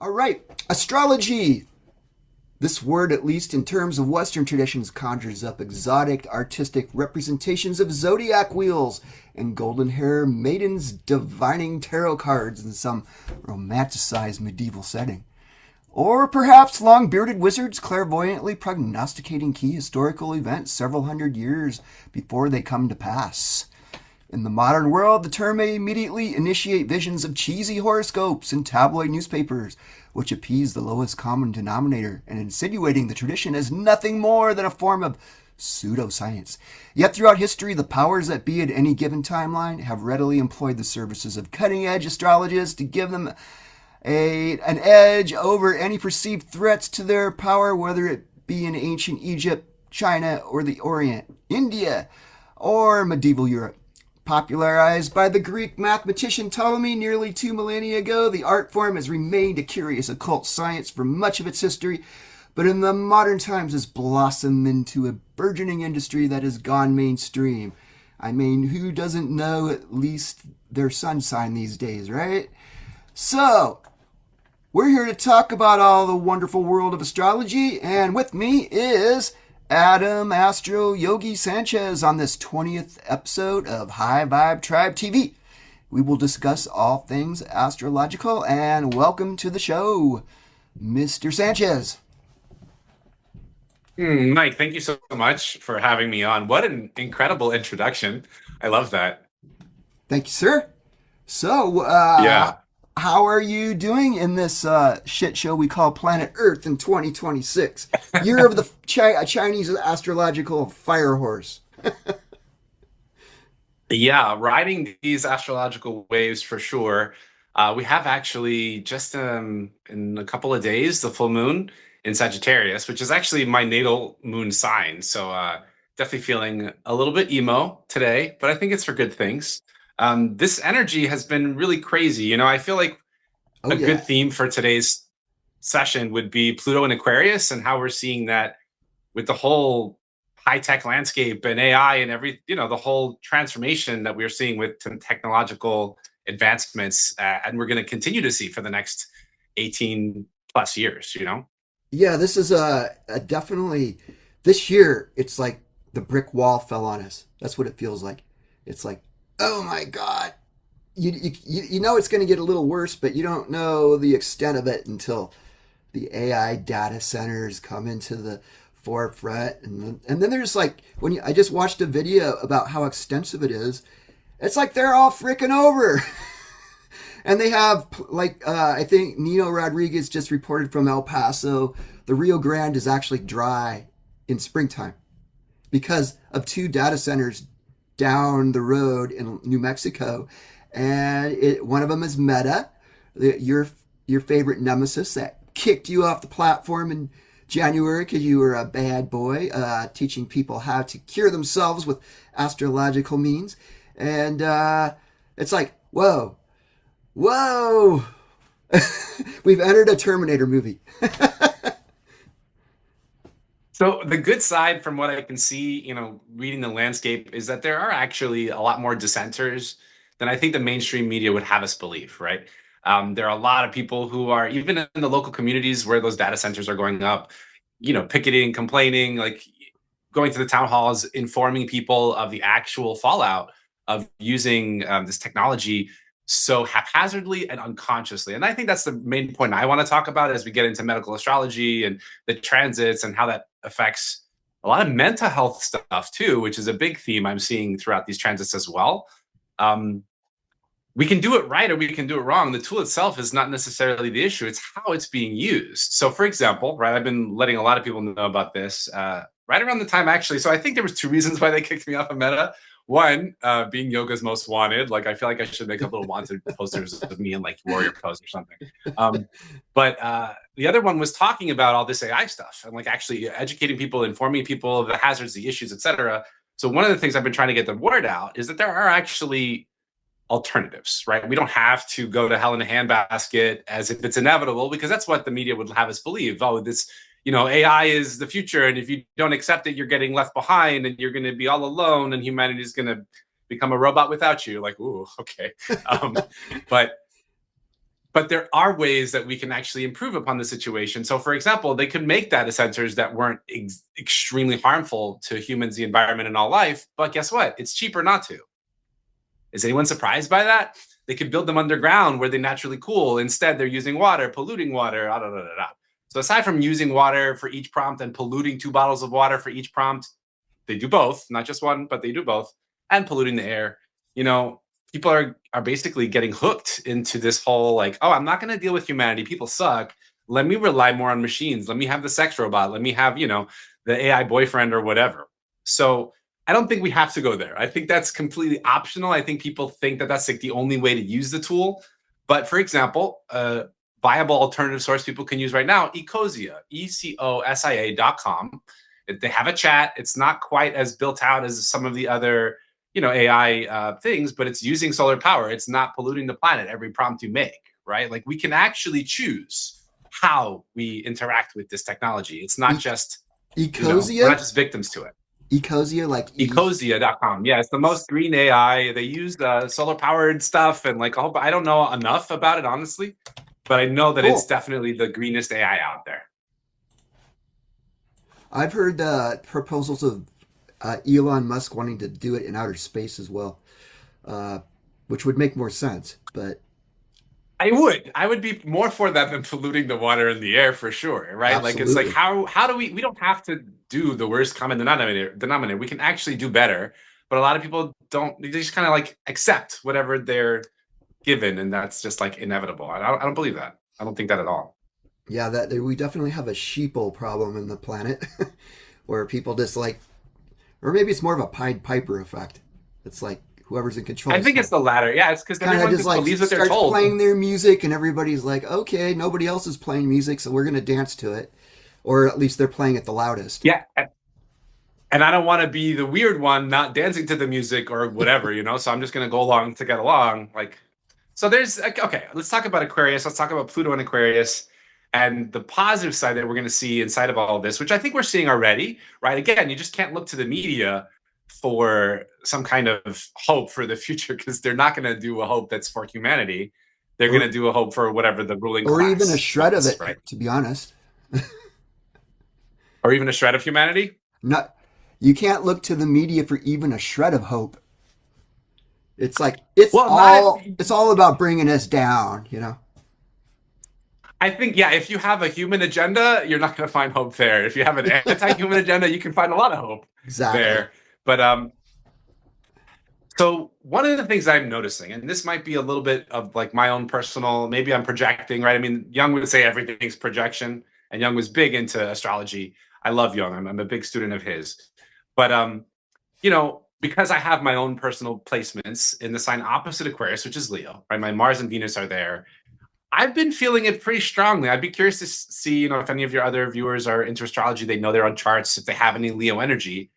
All right, astrology. This word, at least in terms of Western traditions, conjures up exotic artistic representations of zodiac wheels and golden hair maidens divining tarot cards in some romanticized medieval setting. Or perhaps long bearded wizards clairvoyantly prognosticating key historical events several hundred years before they come to pass. In the modern world, the term may immediately initiate visions of cheesy horoscopes in tabloid newspapers, which appease the lowest common denominator and insinuating the tradition as nothing more than a form of pseudoscience. Yet throughout history, the powers that be at any given timeline have readily employed the services of cutting-edge astrologists to give them an edge over any perceived threats to their power, whether it be in ancient Egypt, China, or the Orient, India, or medieval Europe. Popularized by the Greek mathematician Ptolemy nearly 2 millennia ago, the art form has remained a curious occult science for much of its history, but in the modern times has blossomed into a burgeoning industry that has gone mainstream. I mean, who doesn't know at least their sun sign these days, right? So, we're here to talk about all the wonderful world of astrology, and with me is Adam AstroYogi Sanchez on this 20th episode of High Vibe Tribe TV. We will discuss all things astrological, and welcome to the show, Mr. Sanchez. Mike, thank you so much for having me on. What an incredible introduction. I love that. Thank you, sir. So, Yeah. how are you doing in this shit show we call Planet Earth in 2026? Year of the Chinese astrological fire horse. Yeah, riding these astrological waves for sure. We have actually just in a couple of days the full moon in Sagittarius, which is actually my natal moon sign. So definitely feeling a little bit emo today, but I think it's for good things. This energy has been really crazy. I feel like Oh, a good yeah. theme for today's session would be Pluto and Aquarius and how we're seeing that with the whole high tech landscape and AI and the whole transformation that we're seeing with technological advancements. And we're going to continue to see for the next 18 plus years. Yeah, this is definitely, this year, it's like the brick wall fell on us. That's what it feels like. It's like, oh my God. You know it's going to get a little worse, but you don't know the extent of it until the AI data centers come into the forefront, and then there's like I just watched a video about how extensive it is. It's like they're all freaking over, and they have like I think Nino Rodriguez just reported from El Paso, the Rio Grande is actually dry in springtime because of two data centers down the road in New Mexico, and one of them is Meta, your favorite nemesis that kicked you off the platform in January because you were a bad boy teaching people how to cure themselves with astrological means, and it's like whoa, whoa, we've entered a Terminator movie. So the good side from what I can see, reading the landscape is that there are actually a lot more dissenters than I think the mainstream media would have us believe, right? There are a lot of people who are even in the local communities where those data centers are going up, picketing, complaining, like going to the town halls, informing people of the actual fallout of using this technology so haphazardly and unconsciously. And I think that's the main point I want to talk about as we get into medical astrology and the transits and how that affects a lot of mental health stuff too, which is a big theme I'm seeing throughout these transits as well. We can do it right or we can do it wrong. The tool itself is not necessarily the issue. It's how it's being used. So for example, right, I've been letting a lot of people know about this right around the time actually. So I think there was two reasons why they kicked me off of Meta. One, being yoga's most wanted. Like I feel like I should make up little wanted posters of me in like warrior pose or something. But the other one was talking about all this AI stuff and like actually educating people, informing people of the hazards, the issues, etc. So one of the things I've been trying to get the word out is that there are actually alternatives, right? We don't have to go to hell in a handbasket as if it's inevitable, because that's what the media would have us believe. Oh, this, AI is the future, and if you don't accept it, you're getting left behind, and you're going to be all alone, and humanity is going to become a robot without you. Like, ooh, okay. But But there are ways that we can actually improve upon the situation. So, for example, they could make data centers that weren't extremely harmful to humans, the environment, and all life. But guess what? It's cheaper not to. Is anyone surprised by that? They could build them underground where they naturally cool. Instead, they're using water, polluting water. Da, da, da, da. So aside from using water for each prompt and polluting 2 bottles of water for each prompt, they do both, not just one, but they do both, and polluting the air. You know, people are basically getting hooked into this whole like, oh, I'm not going to deal with humanity. People suck. Let me rely more on machines. Let me have the sex robot. Let me have, you know, the AI boyfriend or whatever. So I don't think we have to go there. I think that's completely optional. I think people think that that's like the only way to use the tool. But for example, a viable alternative source people can use right now, Ecosia, ECOSIA.com. They have a chat. It's not quite as built out as some of the other, you know, AI things, but it's using solar power. It's not polluting the planet every prompt you make, right? Like we can actually choose how we interact with this technology. It's not just Ecosia. We're not just victims to it. Ecosia, like Ecosia.com. Yeah, it's the most green AI. They use solar powered stuff and like I don't know enough about it honestly, but I know that it's definitely the greenest AI out there. I've heard proposals of Elon Musk wanting to do it in outer space as well, which would make more sense. But I would be more for that than polluting the water and the air for sure, right? Absolutely. Like it's like how do we don't have to do the worst common denominator. We can actually do better, but a lot of people don't. They just kind of like accept whatever they're given, and that's just like inevitable. I don't believe that. I don't think that at all. Yeah, that we definitely have a sheeple problem in the planet, where people just like, or maybe it's more of a Pied Piper effect. It's like whoever's in control. I think it's the latter. Yeah, it's because everyone just like believes what they're told. Playing their music, and everybody's like, okay, nobody else is playing music, so we're going to dance to it, or at least they're playing it the loudest. Yeah, and I don't want to be the weird one not dancing to the music or whatever, you know. So I'm just going to go along to get along. Like, so there's okay. Let's talk about Aquarius. Let's talk about Pluto and Aquarius. And the positive side that we're going to see inside of all of this, which I think we're seeing already, right? Again, you just can't look to the media for some kind of hope for the future because they're not going to do a hope that's for humanity. They're going to do a hope for whatever the ruling class. Or even a shred of it, right? To be honest. Or even a shred of humanity? You can't look to the media for even a shred of hope. It's like, it's all about bringing us down, you know? I think, yeah, if you have a human agenda, you're not going to find hope there. If you have an anti-human agenda, you can find a lot of hope there. But so one of the things I'm noticing, and this might be a little bit of like my own personal, maybe I'm projecting, right? I mean, Jung would say everything's projection, and Jung was big into astrology. I love Jung. I'm a big student of his. But, you know, because I have my own personal placements in the sign opposite Aquarius, which is Leo, right? My Mars and Venus are there. I've been feeling it pretty strongly. I'd be curious to see, you know, if any of your other viewers are into astrology, they know their own charts, if they have any Leo energy,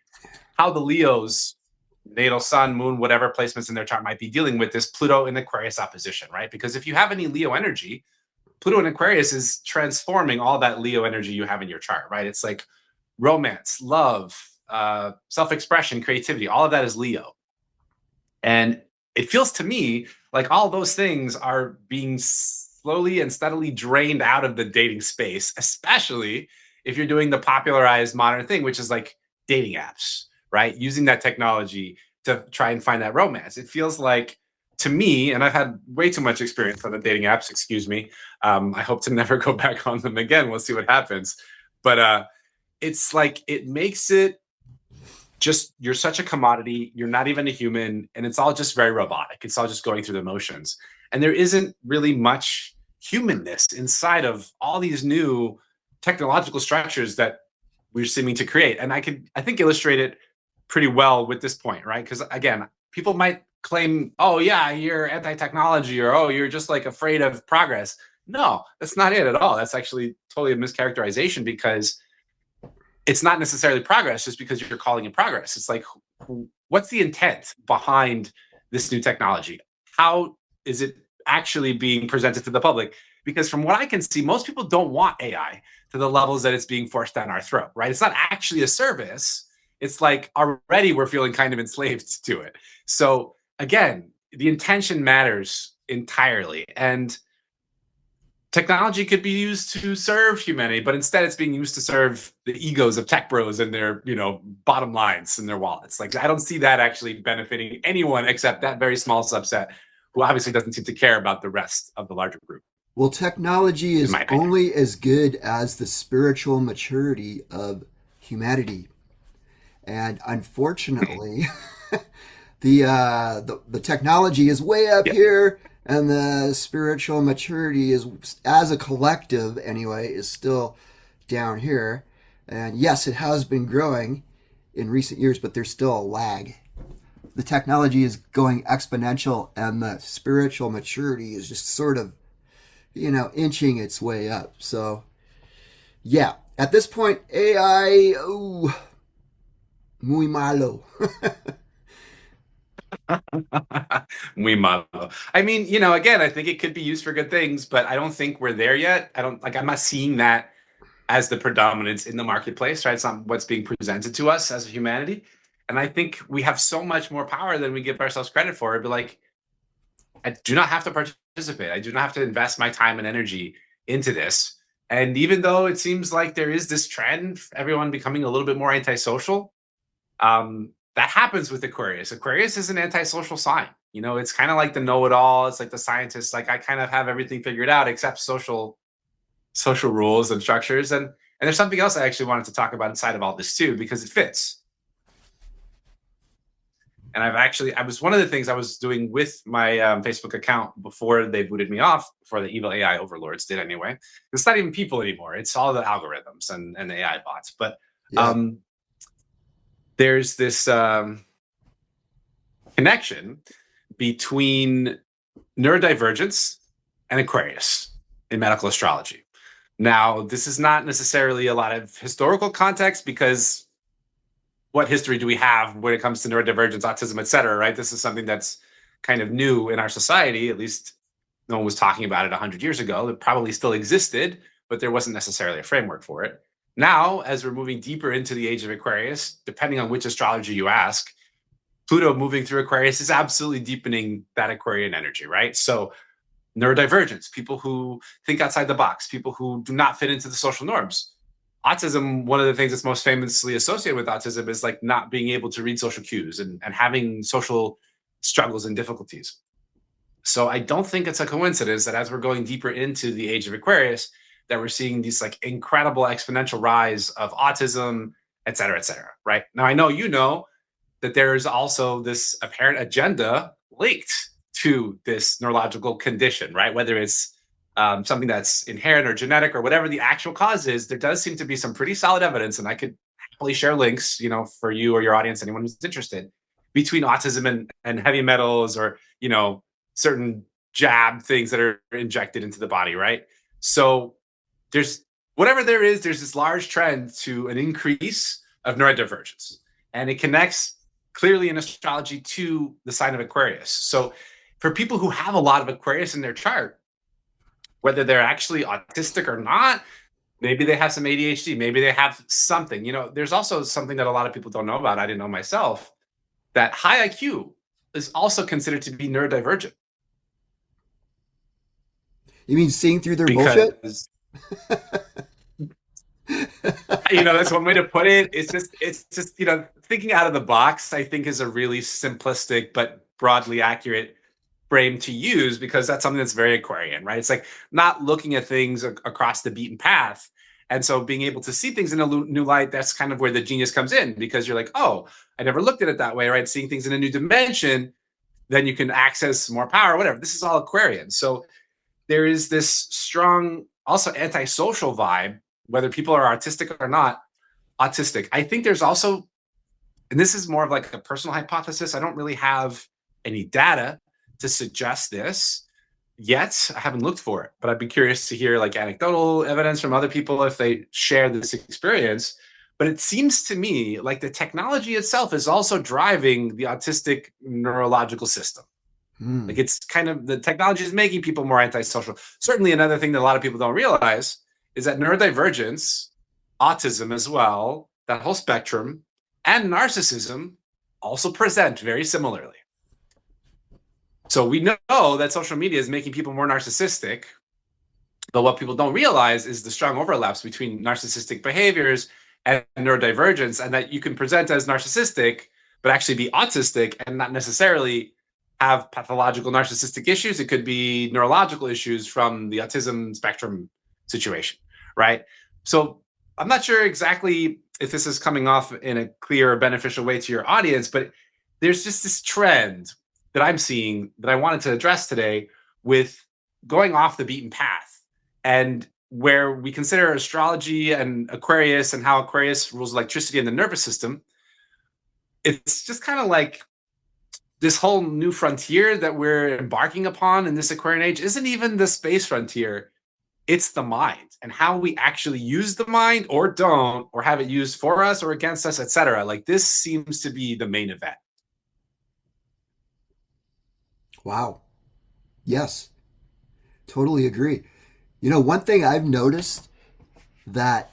how the Leos, natal sun, moon, whatever placements in their chart might be dealing with this Pluto in Aquarius opposition, right? Because if you have any Leo energy, Pluto in Aquarius is transforming all that Leo energy you have in your chart, right? It's like romance, love, self-expression, creativity, all of that is Leo. And it feels to me like all those things are being slowly and steadily drained out of the dating space, especially if you're doing the popularized modern thing, which is like dating apps, right? Using that technology to try and find that romance. It feels like, to me, and I've had way too much experience on the dating apps, excuse me. I hope to never go back on them again. We'll see what happens. But it's like, it makes it just, you're such a commodity. You're not even a human. And it's all just very robotic. It's all just going through the motions. And there isn't really much humanness inside of all these new technological structures that we're seeming to create. And I think illustrate it pretty well with this point, right? Because again, people might claim, oh yeah, you're anti-technology, or oh, you're just like afraid of progress. No, that's not it at all. That's actually totally a mischaracterization, because it's not necessarily progress just because you're calling it progress. It's like, what's the intent behind this new technology? How is it actually being presented to the public? Because from what I can see, most people don't want AI to the levels that it's being forced down our throat, right? It's not actually a service. It's like already we're feeling kind of enslaved to it. So again, the intention matters entirely. And technology could be used to serve humanity, but instead it's being used to serve the egos of tech bros and their, bottom lines in their wallets. Like, I don't see that actually benefiting anyone except that very small subset who obviously doesn't seem to care about the rest of the larger group, Well, technology in is my opinion. only as good as the spiritual maturity of humanity. And unfortunately, the technology is way up Yeah. here, and the spiritual maturity is, as a collective anyway, is still down here. And yes, it has been growing in recent years, but there's still a lag. The technology is going exponential, and the spiritual maturity is just sort of, inching its way up. So, yeah, at this point, AI, ooh, muy malo. Muy malo. I mean, again, I think it could be used for good things, but I don't think we're there yet. I'm not seeing that as the predominance in the marketplace, right? It's not what's being presented to us as a humanity. And I think we have so much more power than we give ourselves credit for. It'd be like, I do not have to participate. I do not have to invest my time and energy into this. And even though it seems like there is this trend, everyone becoming a little bit more antisocial, that happens with Aquarius. Aquarius is an antisocial sign. It's kind of like the know-it-all. It's like the scientist. Like, I kind of have everything figured out except social rules and structures. And there's something else I actually wanted to talk about inside of all this too, because it fits. And I was one of the things I was doing with my Facebook account before they booted me off, before the evil AI overlords did anyway. It's not even people anymore. It's all the algorithms and AI bots. But Yeah. There's this connection between neurodivergence and Aquarius in medical astrology. Now, this is not necessarily a lot of historical context, because what history do we have when it comes to neurodivergence, autism, et cetera, right? This is something that's kind of new in our society. At least no one was talking about it 100 years ago. It probably still existed, but there wasn't necessarily a framework for it. Now, as we're moving deeper into the age of Aquarius, depending on which astrologer you ask, Pluto moving through Aquarius is absolutely deepening that Aquarian energy, right? So neurodivergence, people who think outside the box, people who do not fit into the social norms. Autism, one of the things that's most famously associated with autism is like not being able to read social cues and having social struggles and difficulties. So I don't think it's a coincidence that as we're going deeper into the age of Aquarius, that we're seeing these like incredible exponential rise of autism, et cetera, right? Now, I know that there is also this apparent agenda linked to this neurological condition, right? Whether it's something that's inherent or genetic or whatever the actual cause is, there does seem to be some pretty solid evidence, and I could happily share links, for you or your audience, anyone who's interested, between autism and heavy metals or, certain jab things that are injected into the body, right? So there's there's this large trend to an increase of neurodivergence, and it connects clearly in astrology to the sign of Aquarius. So for people who have a lot of Aquarius in their chart, whether they're actually autistic or not, maybe they have some ADHD, maybe they have something. There's also something that a lot of people don't know about, I didn't know myself, that high IQ is also considered to be neurodivergent. You mean seeing through their bullshit? Because that's one way to put it. It's just thinking out of the box, I think, is a really simplistic but broadly accurate frame to use, because that's something that's very Aquarian, right? It's like not looking at things across the beaten path. And so being able to see things in a new light, that's kind of where the genius comes in, because you're like, oh, I never looked at it that way, right? Seeing things in a new dimension, then you can access more power, whatever. This is all Aquarian. So there is this strong, also antisocial vibe, whether people are artistic or not autistic. I think there's also, and this is more of like a personal hypothesis, I don't really have any data to suggest this yet. I haven't looked for it, but I'd be curious to hear like anecdotal evidence from other people if they share this experience. But it seems to me like the technology itself is also driving the autistic neurological system. Like, it's kind of, the technology is making people more antisocial. Certainly another thing that a lot of people don't realize is that neurodivergence, autism as well, that whole spectrum, and narcissism also present very similarly. So we know that social media is making people more narcissistic, But what people don't realize is the strong overlaps between narcissistic behaviors and neurodivergence, and that you can present as narcissistic, but actually be autistic and not necessarily have pathological narcissistic issues. It could be neurological issues from the autism spectrum situation, right? So I'm not sure exactly if this is coming off in a clear or beneficial way to your audience, but there's just this trend that I'm seeing that I wanted to address today with going off the beaten path, and where we consider astrology and Aquarius and how Aquarius rules electricity in the nervous system. It's just kind of like this whole new frontier that we're embarking upon in this Aquarian age isn't even the space frontier. It's the mind, and how we actually use the mind or don't, or have it used for us or against us, etc. Like, this seems to be the main event. Wow. Yes, totally agree. One thing I've noticed that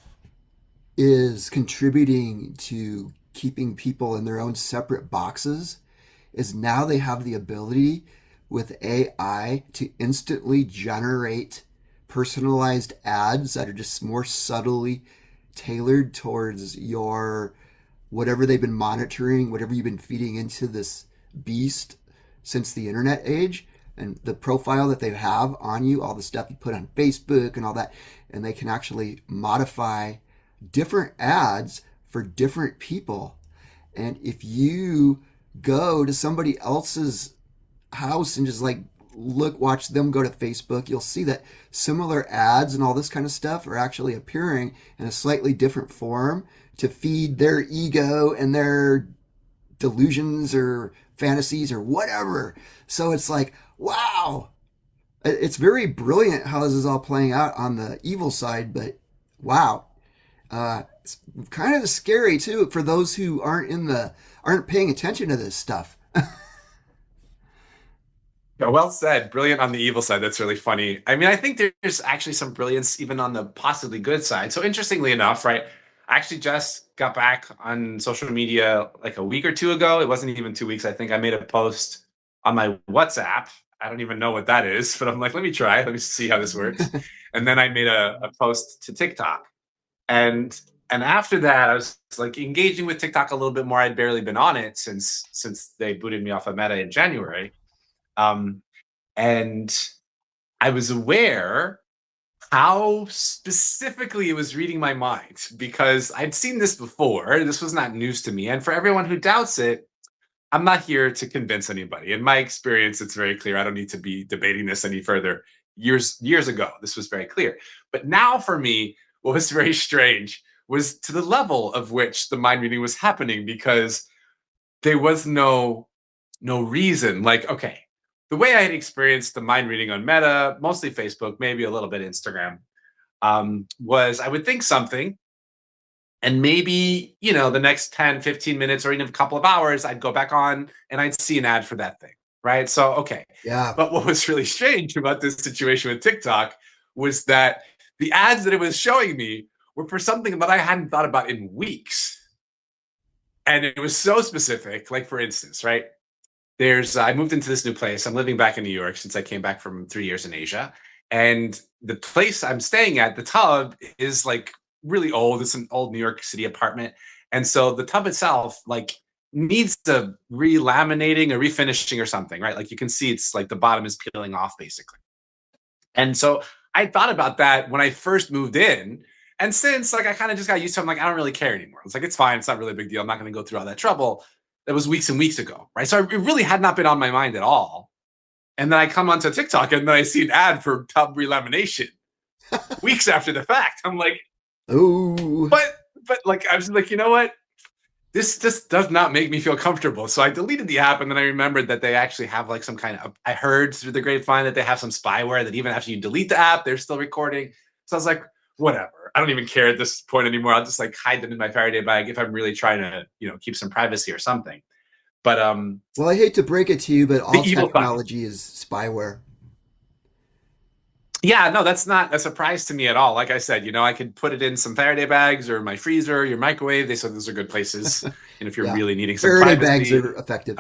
is contributing to keeping people in their own separate boxes is now they have the ability with AI to instantly generate personalized ads that are just more subtly tailored towards your whatever they've been monitoring, whatever you've been feeding into this beast since the internet age, and the profile that they have on you, all the stuff you put on Facebook and all that, and they can actually modify different ads for different people. And if you go to somebody else's house and just watch them go to Facebook, you'll see that similar ads and all this kind of stuff are actually appearing in a slightly different form to feed their ego and their delusions or fantasies or whatever. So it's like, wow, it's very brilliant how this is all playing out on the evil side, but wow. It's kind of scary too for those who aren't paying attention to this stuff. Yeah, well said. Brilliant on the evil side. That's really funny. I mean, I think there's actually some brilliance even on the possibly good side. So interestingly enough, right, I actually just got back on social media like a week or two ago. It wasn't even 2 weeks. I think I made a post on my WhatsApp. I don't even know what that is, but I'm like, let me try. Let me see how this works. And then I made a post to TikTok. And after that, I was like engaging with TikTok a little bit more. I'd barely been on it since they booted me off of Meta in January. And I was aware how specifically it was reading my mind, because I'd seen this before. This was not news to me. And for everyone who doubts it, I'm not here to convince anybody. In my experience, it's very clear. I don't need to be debating this any further. Years ago, this was very clear. But now for me, what was very strange was to the level of which the mind reading was happening, because there was no reason. Like, okay, the way I had experienced the mind reading on Meta, mostly Facebook, maybe a little bit Instagram, was I would think something, and maybe, the next 10, 15 minutes or even a couple of hours, I'd go back on and I'd see an ad for that thing, right? So, okay. Yeah. But what was really strange about this situation with TikTok was that the ads that it was showing me were for something that I hadn't thought about in weeks. And it was so specific. Like, for instance, right? I moved into this new place. I'm living back in New York since I came back from 3 years in Asia. And the place I'm staying at, the tub is like really old. It's an old New York City apartment. And so the tub itself needs the relaminating or refinishing or something, right? Like, you can see it's like the bottom is peeling off basically. And so I thought about that when I first moved in. And since I kind of just got used to it, I'm like, I don't really care anymore. It's like, it's fine. It's not really a big deal. I'm not going to go through all that trouble. That was weeks and weeks ago, right? So it really had not been on my mind at all. And then I come onto TikTok and then I see an ad for tub relamination weeks after the fact. I'm like, oh, but I was like, you know what? This just does not make me feel comfortable. So I deleted the app, and then I remembered that they actually have some kind of, I heard through the grapevine that they have some spyware that even after you delete the app, they're still recording. So I was like, whatever. I don't even care at this point anymore. I'll just hide them in my Faraday bag if I'm really trying to, keep some privacy or something. But well, I hate to break it to you, but all technology is spyware. Yeah, no, that's not a surprise to me at all. Like I said, I could put it in some Faraday bags or my freezer, your microwave. They said those are good places. And if you're really needing some Faraday privacy, bags are effective.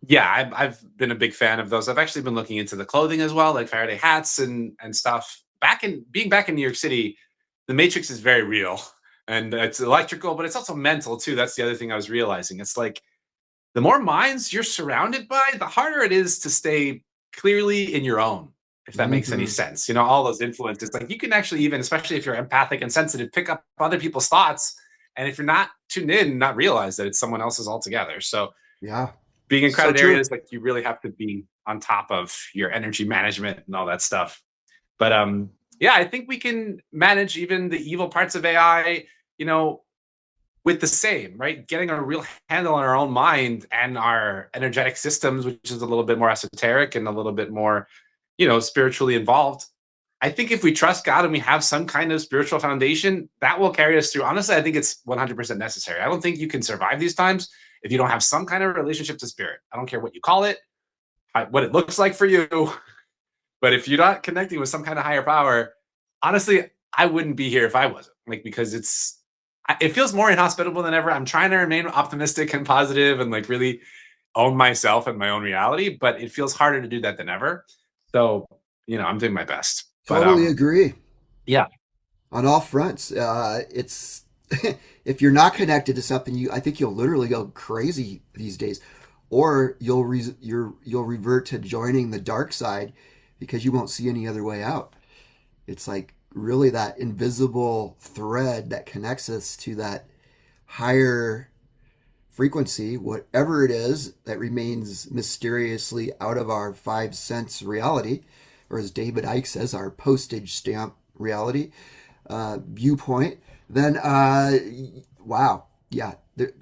Yeah, I've been a big fan of those. I've actually been looking into the clothing as well, like Faraday hats and stuff. Back in New York City, the Matrix is very real, and it's electrical, but it's also mental too. That's the other thing I was realizing. It's like the more minds you're surrounded by, the harder it is to stay clearly in your own, if that makes any Hmm. sense. You know, all those influences, like you can actually even, especially if you're empathic and sensitive, pick up other people's thoughts. And if you're not tuned in, not realize that it's someone else's altogether. So Yeah. being in So crowded true. areas, like you really have to be on top of your energy management and all that stuff. But yeah, I think we can manage even the evil parts of AI, you know, with the same, right? Getting a real handle on our own mind and our energetic systems, which is a little bit more esoteric and a little bit more, you know, spiritually involved. I think if we trust God and we have some kind of spiritual foundation, that will carry us through. Honestly, I think it's 100% necessary. I don't think you can survive these times if you don't have some kind of relationship to spirit. I don't care what you call it, what it looks like for you, but if you're not connecting with some kind of higher power, honestly, I wouldn't be here if I wasn't. Like, because it feels more inhospitable than ever. I'm trying to remain optimistic and positive and like really own myself and my own reality, but it feels harder to do that than ever. So, you know, I'm doing my best. But Totally agree yeah, on all fronts. It's if you're not connected to something, I think you'll literally go crazy these days, or you'll revert to joining the dark side because you won't see any other way out. It's like really that invisible thread that connects us to that higher frequency, whatever it is that remains mysteriously out of our five sense reality, or as David Icke says, our postage stamp reality viewpoint, then wow, yeah,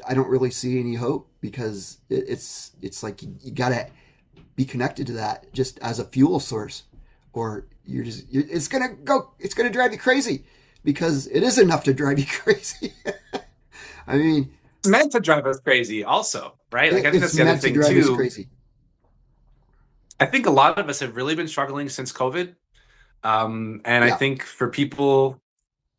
I don't really see any hope because it's like you gotta be connected to that just as a fuel source, or it's gonna drive you crazy because it is enough to drive you crazy. I mean, it's meant to drive us crazy, also, right? Like, I think it's that's the other meant to thing, drive us too. crazy. I think a lot of us have really been struggling since COVID. And I Yeah. think for people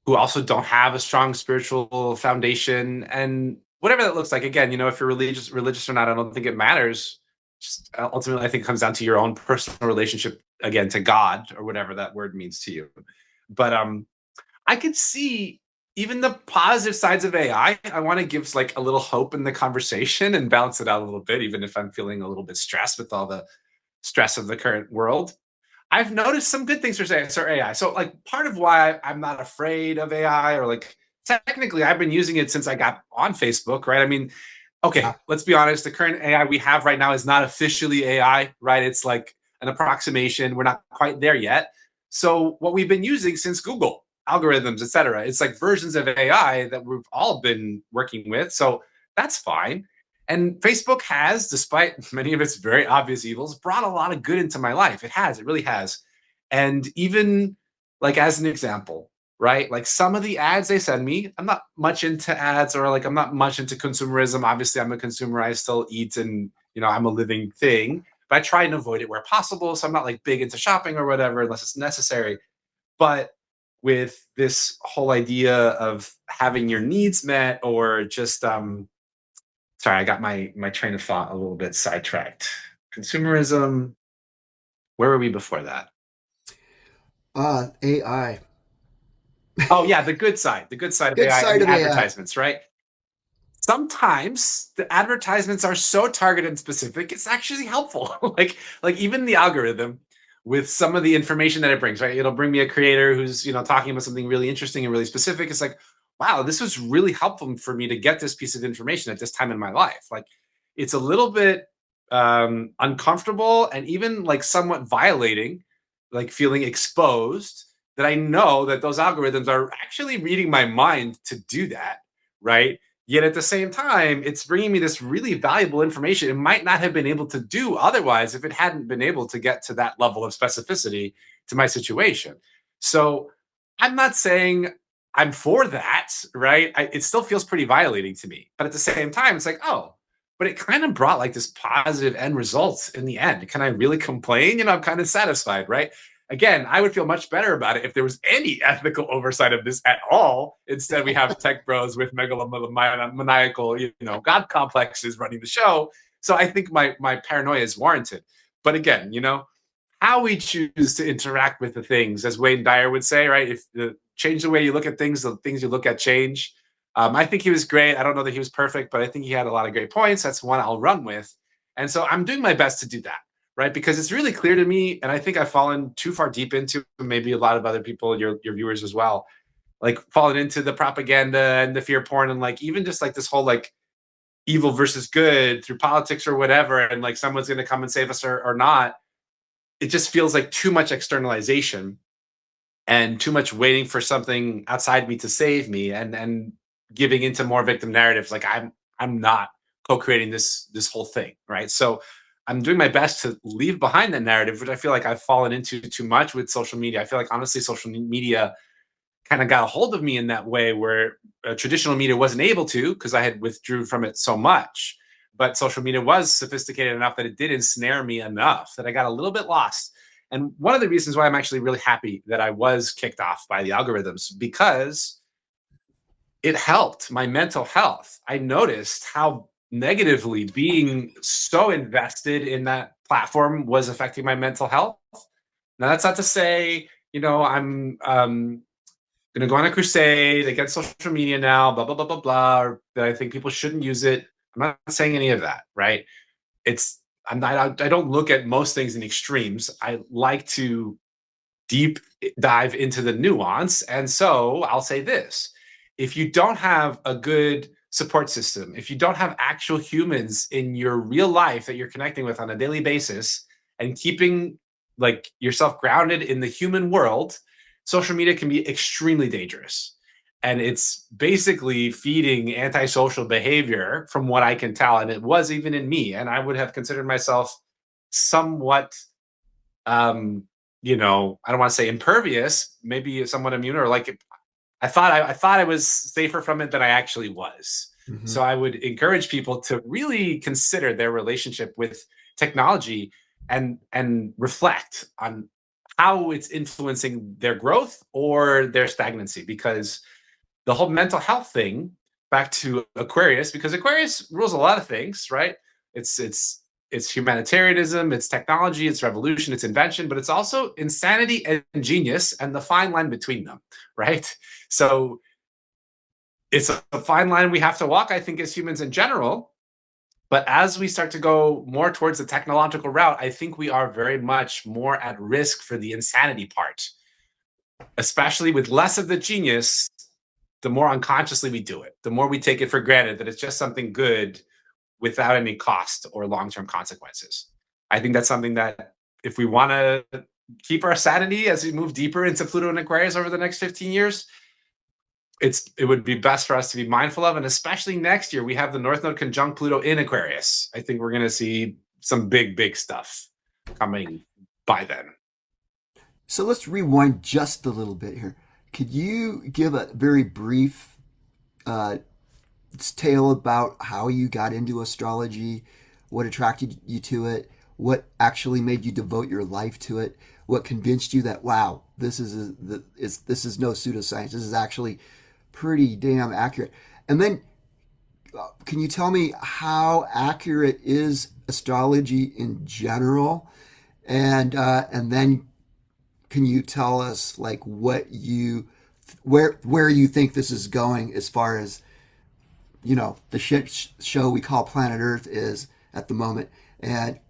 who also don't have a strong spiritual foundation and whatever that looks like, again, you know, if you're religious or not, I don't think it matters. Just ultimately, I think it comes down to your own personal relationship, again, to God, or whatever that word means to you. But I could see even the positive sides of AI. I want to give like a little hope in the conversation and balance it out a little bit, even if I'm feeling a little bit stressed with all the stress of the current world. I've noticed some good things for AI. So, like, part of why I'm not afraid of AI, or like, technically, I've been using it since I got on Facebook, right? I mean, Yeah. okay, let's be honest. The current AI we have right now is not officially AI, right? It's like an approximation. We're not quite there yet. So, what we've been using since Google, algorithms, et cetera, it's like versions of AI that we've all been working with. So, that's fine. And Facebook has, despite many of its very obvious evils, brought a lot of good into my life. It has, it really has. And even like as an example, right? Like some of the ads they send me, I'm not much into ads, or like I'm not much into consumerism. Obviously, I'm a consumer. I still eat and, you know, I'm a living thing, but I try and avoid it where possible. So I'm not like big into shopping or whatever unless it's necessary. But with this whole idea of having your needs met, or just sorry, I got my train of thought a little bit sidetracked. Consumerism. Where were we before that? AI. Oh yeah, the good side of Good AI and side the of AI. advertisements, right? Sometimes the advertisements are so targeted and specific, it's actually helpful. Like even the algorithm with some of the information that it brings, right? It'll bring me a creator who's, you know, talking about something really interesting and really specific. It's like, wow, this was really helpful for me to get this piece of information at this time in my life. Like, it's a little bit uncomfortable and even like somewhat violating, like feeling exposed, that I know that those algorithms are actually reading my mind to do that, right? Yet at the same time, it's bringing me this really valuable information it might not have been able to do otherwise if it hadn't been able to get to that level of specificity to my situation. So I'm not saying I'm for that, right? It still feels pretty violating to me. But at the same time, it's like, oh, but it kind of brought like this positive end result in the end. Can I really complain? You know, I'm kind of satisfied, right? Again, I would feel much better about it if there was any ethical oversight of this at all. Instead, we have tech bros with megalomaniacal, you know, god complexes running the show. So I think my paranoia is warranted. But again, how we choose to interact with the things, as Wayne Dyer would say, right? If change the way you look at things, the things you look at change. I think he was great. I don't know that he was perfect, but I think he had a lot of great points. That's one I'll run with. And so I'm doing my best to do that, right? Because it's really clear to me, and I think I've fallen too far deep into, maybe a lot of other people, your viewers as well, like fallen into the propaganda and the fear porn, and like even just like this whole like evil versus good through politics or whatever, and like someone's going to come and save us or not. It just feels like too much externalization and too much waiting for something outside me to save me, and giving into more victim narratives. Like I'm not co-creating this whole thing, right? So I'm doing my best to leave behind that narrative, which I feel like I've fallen into too much with social media. I feel like honestly, social media kind of got a hold of me in that way where traditional media wasn't able to, because I had withdrew from it so much. But social media was sophisticated enough that it did ensnare me enough that I got a little bit lost. And one of the reasons why I'm actually really happy that I was kicked off by the algorithms, because it helped my mental health. I noticed how negatively being so invested in that platform was affecting my mental health. Now, that's not to say, I'm going to go on a crusade against social media now, blah, blah, blah, blah, blah, or that I think people shouldn't use it. I'm not saying any of that, right? I don't look at most things in extremes. I like to deep dive into the nuance. And so I'll say this: if you don't have a good support system, if you don't have actual humans in your real life that you're connecting with on a daily basis and keeping like yourself grounded in the human world, social media can be extremely dangerous. And it's basically feeding antisocial behavior, from what I can tell. And it was even in me. And I would have considered myself somewhat, I don't want to say impervious, maybe somewhat immune, or like I thought I was safer from it than I actually was. Mm-hmm. So I would encourage people to really consider their relationship with technology and reflect on how it's influencing their growth or their stagnancy. Because the whole mental health thing, back to Aquarius, because Aquarius rules a lot of things, right? It's humanitarianism, it's technology, it's revolution, it's invention, but it's also insanity and genius and the fine line between them, right? So it's a fine line we have to walk, I think, as humans in general. But as we start to go more towards the technological route, I think we are very much more at risk for the insanity part, especially with less of the genius. The more unconsciously we do it, the more we take it for granted that it's just something good without any cost or long-term consequences. I think that's something that, if we want to keep our sanity as we move deeper into Pluto and Aquarius over the next 15 years, it would be best for us to be mindful of. And especially next year, we have the North Node conjunct Pluto in Aquarius. I think we're going to see some big stuff coming by then. So let's rewind just a little bit here. Could you give a very brief tale about how you got into astrology, what attracted you to it, what actually made you devote your life to it, what convinced you that, wow, this is no pseudoscience, this is actually pretty damn accurate? And then can you tell me how accurate is astrology in general, and then can you tell us like where you think this is going, as far as the shit show we call planet Earth is at the moment, and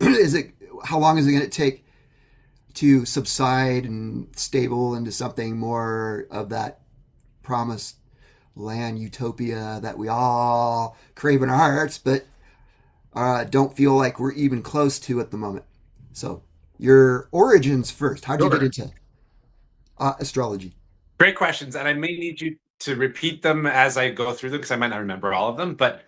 how long is it going to take to subside and stable into something more of that promised land utopia that we all crave in our hearts, but don't feel like we're even close to at the moment? So your origins first. How did you get into astrology? Great questions, and I may need you to repeat them as I go through them because I might not remember all of them. But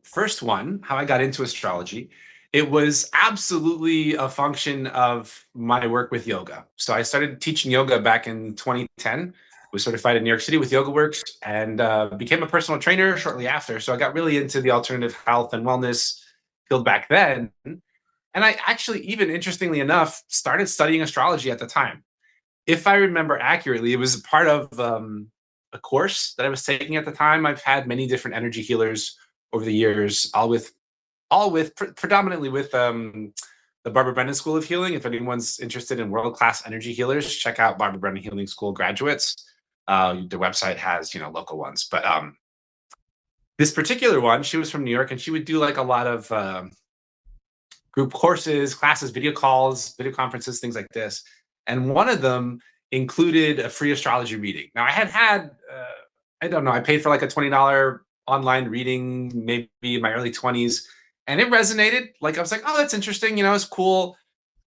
first one, how I got into astrology, it was absolutely a function of my work with yoga. So I started teaching yoga back in 2010. Was certified in New York City with Yoga Works, and became a personal trainer shortly after. So I got really into the alternative health and wellness field back then. And I actually, even interestingly enough, started studying astrology at the time. If I remember accurately, it was part of a course that I was taking at the time. I've had many different energy healers over the years, all with all with predominantly with the Barbara Brennan School of Healing. If anyone's interested in world-class energy healers, check out Barbara Brennan Healing School graduates. Their website has, local ones, but this particular one, she was from New York, and she would do like a lot of group courses, classes, video calls, video conferences, things like this. And one of them included a free astrology reading. Now, I don't know, I paid for like a $20 online reading, maybe in my early 20s, and it resonated. Like, I was like, oh, that's interesting. It's cool.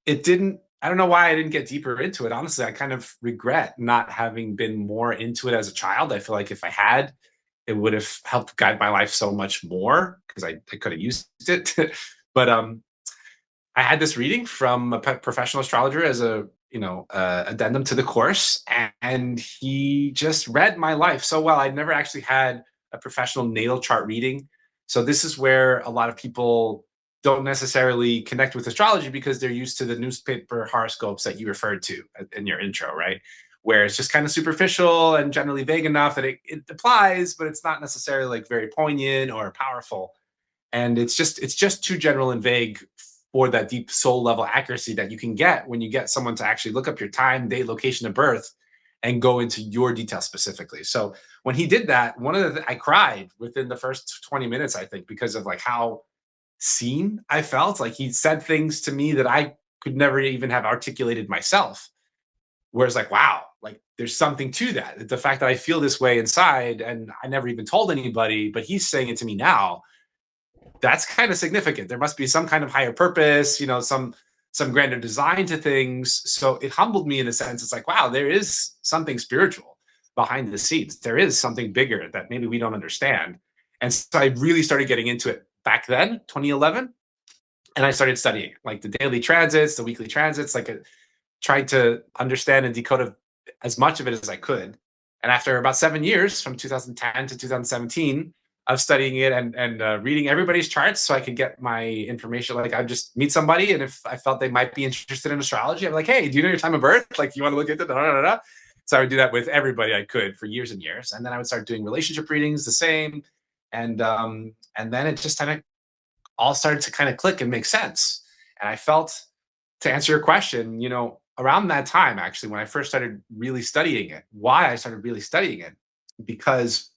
I don't know why I didn't get deeper into it. Honestly, I kind of regret not having been more into it as a child. I feel like if I had, it would have helped guide my life so much more because I could have used it. But I had this reading from a professional astrologer as a addendum to the course, and he just read my life so well. I'd never actually had a professional natal chart reading, so this is where a lot of people don't necessarily connect with astrology because they're used to the newspaper horoscopes that you referred to in your intro, right? Where it's just kind of superficial and generally vague enough that it applies, but it's not necessarily like very poignant or powerful. And it's just too general and vague for that deep soul level accuracy that you can get when you get someone to actually look up your time, date, location of birth and go into your details specifically. So when he did that, I cried within the first 20 minutes, I think, because of like how seen I felt. Like he said things to me that I could never even have articulated myself. Whereas like, wow, like there's something to that. The fact that I feel this way inside and I never even told anybody, but he's saying it to me now, that's kind of significant. There must be some kind of higher purpose, some grander design to things. So it humbled me in a sense. It's like, wow, there is something spiritual behind the scenes. There is something bigger that maybe we don't understand. And so I really started getting into it back then, 2011. And I started studying like the daily transits, the weekly transits, like tried to understand and decode as much of it as I could. And after about 7 years, from 2010 to 2017, of studying it and reading everybody's charts so I could get my information. Like I'd just meet somebody, and if I felt they might be interested in astrology, I'm like, hey, do you know your time of birth? Like, do you want to look into it? So I would do that with everybody I could for years and years. And then I would start doing relationship readings the same. And then it just kind of all started to kind of click and make sense. And I felt, to answer your question, around that time, actually, when I first started really studying it, why I started really studying it, because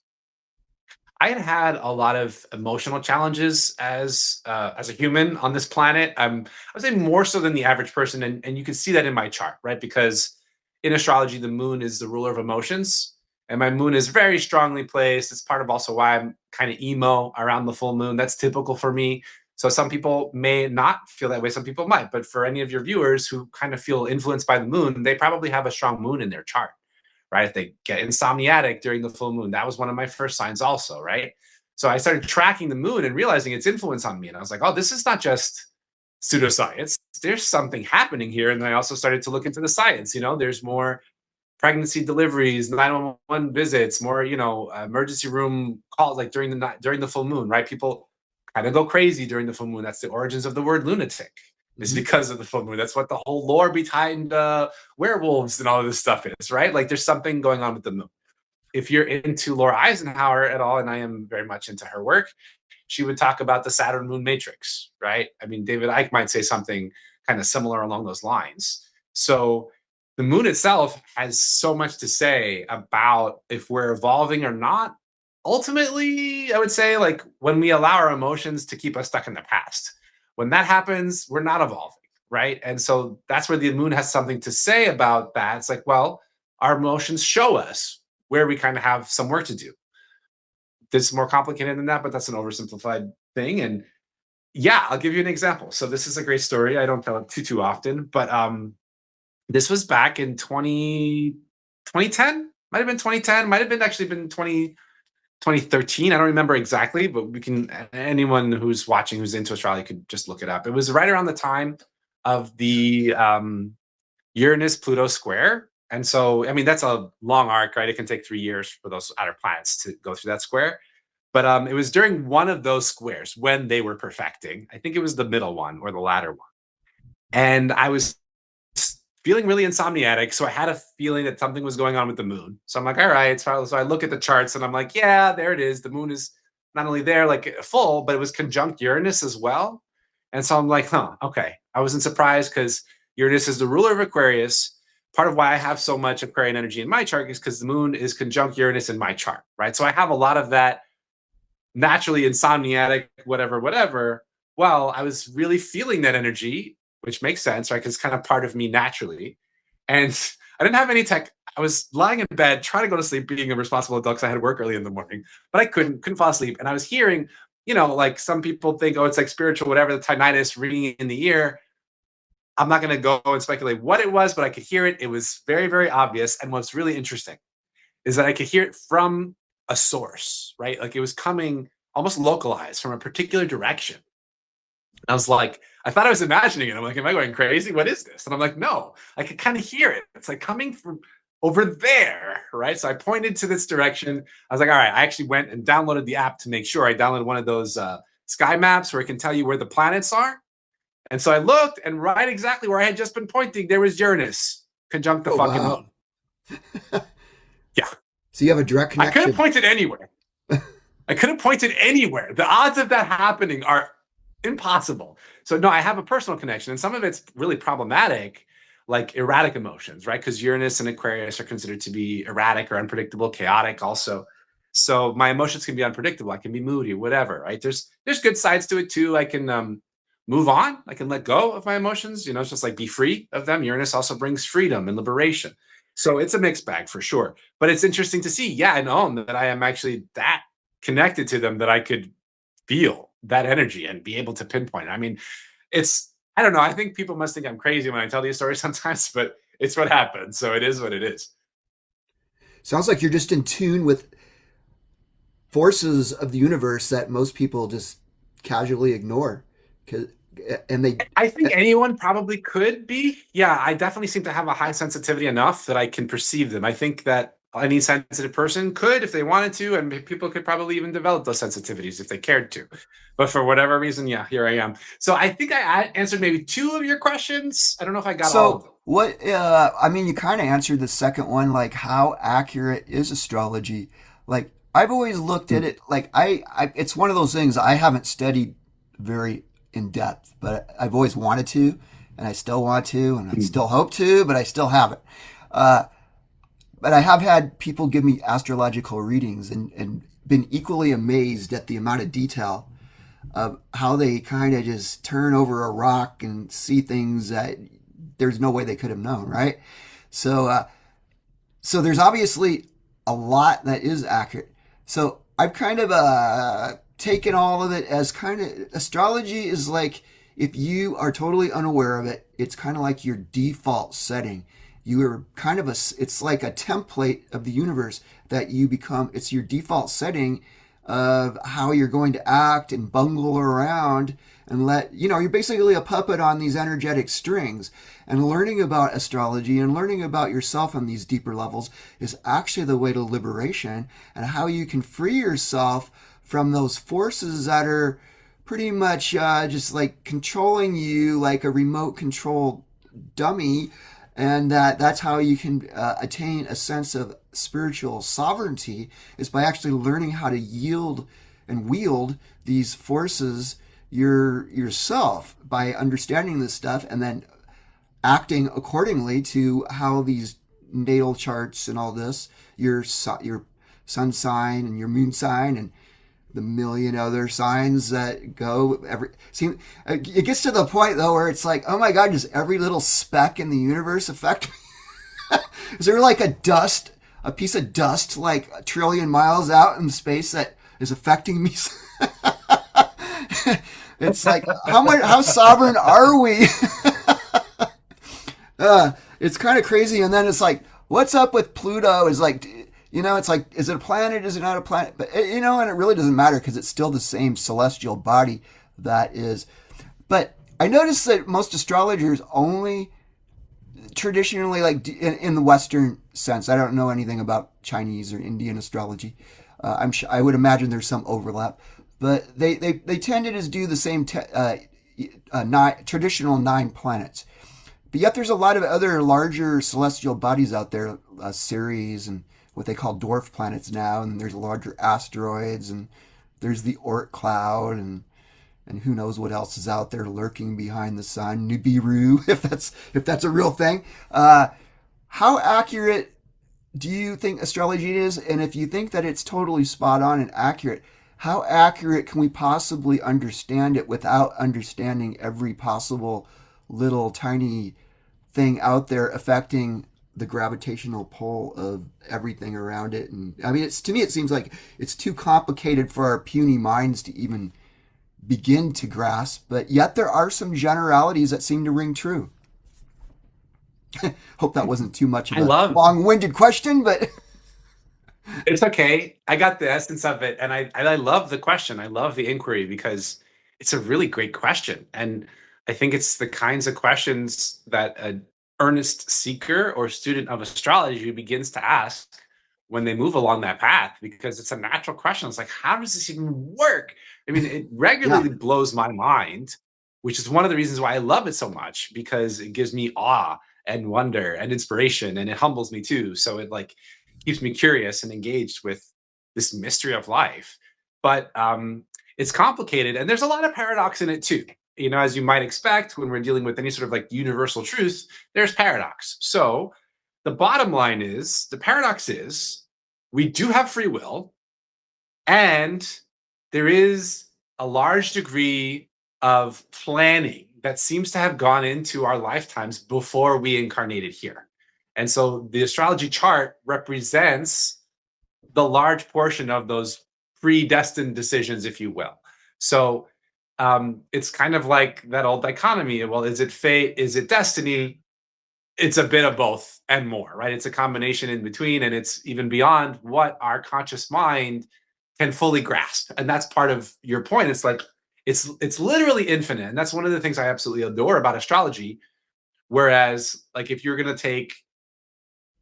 I had a lot of emotional challenges as a human on this planet. I would say more so than the average person, and you can see that in my chart, right? Because in astrology, the moon is the ruler of emotions, and my moon is very strongly placed. It's part of also why I'm kind of emo around the full moon. That's typical for me. So some people may not feel that way. Some people might, but for any of your viewers who kind of feel influenced by the moon, they probably have a strong moon in their chart. Right? If they get insomniatic during the full moon, that was one of my first signs also, right? So I started tracking the moon and realizing its influence on me. And I was like, oh, this is not just pseudoscience. There's something happening here. And then I also started to look into the science. There's more pregnancy deliveries, 911 visits, more, emergency room calls like during the full moon, right? People kind of go crazy during the full moon. That's the origins of the word lunatic. Is because of the full moon. That's what the whole lore behind werewolves and all of this stuff is, right? Like there's something going on with the moon. If you're into Laura Eisenhower at all, and I am very much into her work, she would talk about the Saturn moon matrix, right? I mean, David Icke might say something kind of similar along those lines. So the moon itself has so much to say about if we're evolving or not. Ultimately, I would say like when we allow our emotions to keep us stuck in the past. When that happens, we're not evolving, right? And so that's where the moon has something to say about that. It's like, well, our emotions show us where we kind of have some work to do. This is more complicated than that, but that's an oversimplified thing. And yeah, I'll give you an example. So this is a great story. I don't tell it too often, but this was back in 2010, might have been 2010, might have been actually been 2013. I don't remember exactly, but anyone who's watching who's into astrology could just look it up. It was right around the time of the Uranus-Pluto square. And so, I mean, that's a long arc, right? It can take 3 years for those outer planets to go through that square. But it was during one of those squares when they were perfecting. I think it was the middle one or the latter one. And I was feeling really insomniatic. So I had a feeling that something was going on with the moon. So I'm like, all right, so I look at the charts and I'm like, yeah, there it is. The moon is not only there like full, but it was conjunct Uranus as well. And so I'm like, huh, okay. I wasn't surprised because Uranus is the ruler of Aquarius. Part of why I have so much Aquarian energy in my chart is because the moon is conjunct Uranus in my chart, right? So I have a lot of that naturally insomniatic, whatever, whatever. Well, I was really feeling that energy, which makes sense, right? Because it's kind of part of me naturally. And I didn't have any tech. I was lying in bed trying to go to sleep, being a responsible adult because I had work early in the morning, but I couldn't fall asleep. And I was hearing, like some people think, oh, it's like spiritual, whatever, the tinnitus ringing in the ear. I'm not going to go and speculate what it was, but I could hear it. It was very, very obvious. And what's really interesting is that I could hear it from a source, right? Like it was coming almost localized from a particular direction. And I was like, I thought I was imagining it. I'm like, am I going crazy? What is this? And I'm like, no, I could kind of hear it. It's like coming from over there, right? So I pointed to this direction. I was like, all right, I actually went and downloaded the app to make sure. I downloaded one of those sky maps where it can tell you where the planets are. And so I looked, and right exactly where I had just been pointing, there was Uranus conjunct the fucking moon. Yeah. So you have a direct connection. I could have pointed anywhere. The odds of that happening are impossible. So no, I have a personal connection, and some of it's really problematic, like erratic emotions, right? Because Uranus and Aquarius are considered to be erratic or unpredictable, chaotic also. So my emotions can be unpredictable. I can be moody, whatever, right? There's good sides to it too. I can move on. I can let go of my emotions. It's just like be free of them. Uranus also brings freedom and liberation. So it's a mixed bag for sure. But it's interesting to see, and own that I am actually that connected to them that I could feel that energy and be able to pinpoint it. I mean, I don't know. I think people must think I'm crazy when I tell these stories sometimes, but it's what happens. So it is what it is. Sounds like you're just in tune with forces of the universe that most people just casually ignore. I think anyone probably could be. Yeah, I definitely seem to have a high sensitivity enough that I can perceive them. I think that any sensitive person could if they wanted to, and people could probably even develop those sensitivities if they cared to. But for whatever reason, here I am. So I think I answered maybe 2 of your questions. I don't know if I got all of them. What, you kind of answered the second one, like how accurate is astrology? Like I've always looked at it, like it's one of those things I haven't studied very in depth, but I've always wanted to, and I still want to, and I still hope to, but I still haven't. But I have had people give me astrological readings and been equally amazed at the amount of detail of how they kind of just turn over a rock and see things that there's no way they could have known, right? So there's obviously a lot that is accurate. So I've kind of taken all of it as kind of, astrology is like, if you are totally unaware of it, it's kind of like your default setting. You are kind of it's like a template of the universe that you become. It's your default setting of how you're going to act and bungle around and you're basically a puppet on these energetic strings. And learning about astrology and learning about yourself on these deeper levels is actually the way to liberation and how you can free yourself from those forces that are pretty much just like controlling you like a remote control dummy. And that's how you can attain a sense of spiritual sovereignty, is by actually learning how to yield and wield these forces yourself by understanding this stuff and then acting accordingly to how these natal charts and all this, your sun sign and your moon sign and the million other signs that go it gets to the point though where it's like, oh my god, does every little speck in the universe affect me? Is there like a piece of dust like a trillion miles out in space that is affecting me? It's like, how sovereign are we? It's kind of crazy. And then it's like, what's up with Pluto? Is like, it's like, is it a planet? Is it not a planet? But, and it really doesn't matter because it's still the same celestial body that is. But I noticed that most astrologers only traditionally, like in the Western sense, I don't know anything about Chinese or Indian astrology. I would imagine there's some overlap. But they tend to just do the same traditional 9 planets. But yet there's a lot of other larger celestial bodies out there, Ceres and what they call dwarf planets now, and there's larger asteroids and there's the Oort cloud, and who knows what else is out there lurking behind the sun, Nibiru, if that's a real thing. How accurate do you think astrology is? And if you think that it's totally spot on and accurate, how accurate can we possibly understand it without understanding every possible little tiny thing out there affecting the gravitational pull of everything around it? And I mean, to me, it seems like it's too complicated for our puny minds to even begin to grasp, but yet there are some generalities that seem to ring true. Hope that wasn't too much of a long-winded question, but it's okay. I got the essence of it, and I love the question. I love the inquiry because it's a really great question, and I think it's the kinds of questions that an earnest seeker or student of astrology begins to ask when they move along that path, because it's a natural question. It's like, how does this even work? I mean, it regularly blows my mind, which is one of the reasons why I love it so much, because it gives me awe and wonder and inspiration, and it humbles me too. So it like keeps me curious and engaged with this mystery of life. But it's complicated, and there's a lot of paradox in it too. You know, as you might expect, when we're dealing with any sort of like universal truth, there's paradox. So the bottom line is, the paradox is, we do have free will, and there is a large degree of planning that seems to have gone into our lifetimes before we incarnated here. And so the astrology chart represents the large portion of those predestined decisions, if you will. So it's kind of like that old dichotomy. Well, is it fate? Is it destiny? It's a bit of both and more, right? It's a combination in between, and it's even beyond what our conscious mind can fully grasp. And that's part of your point. It's like, it's literally infinite. And that's one of the things I absolutely adore about astrology. Whereas, like, if you're going to take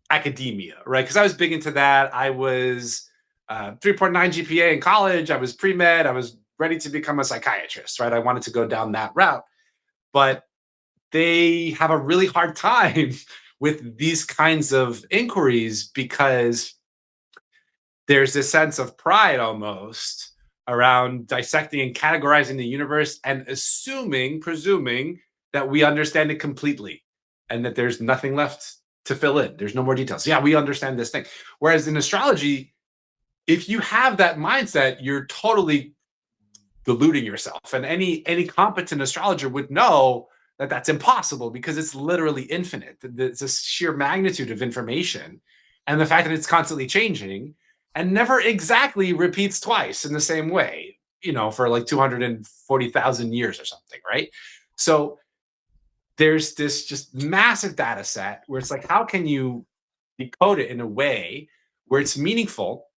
academia, right? Because I was big into that. I was 3.9 GPA in college. I was pre-med. I was ready to become a psychiatrist, right? I wanted to go down that route. But they have a really hard time with these kinds of inquiries, because there's this sense of pride almost around dissecting and categorizing the universe and presuming that we understand it completely and that there's nothing left to fill in. There's no more details. Yeah, we understand this thing. Whereas in astrology, if you have that mindset, you're totally deluding yourself. And any competent astrologer would know that that's impossible, because it's literally infinite. It's a sheer magnitude of information, and the fact that it's constantly changing and never exactly repeats twice in the same way, you know, for like 240,000 years or something, right? So there's this just massive data set where it's like, how can you decode it in a way where it's meaningful?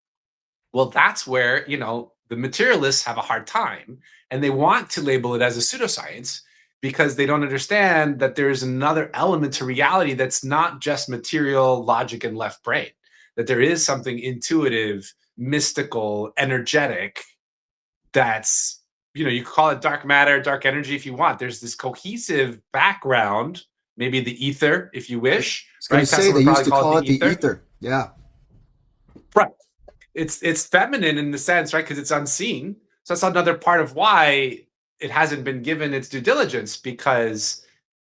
Well, that's where, you know, the materialists have a hard time, and they want to label it as a pseudoscience because they don't understand that there's another element to reality that's not just material, logic, and left brain, that there is something intuitive, mystical, energetic that's, you know, you could call it dark matter, dark energy if you want. There's this cohesive background, maybe the ether, if you wish. I was going to say, they used to call it the ether. Yeah. Right. It's feminine in the sense, right? Because it's unseen. So that's another part of why it hasn't been given its due diligence, because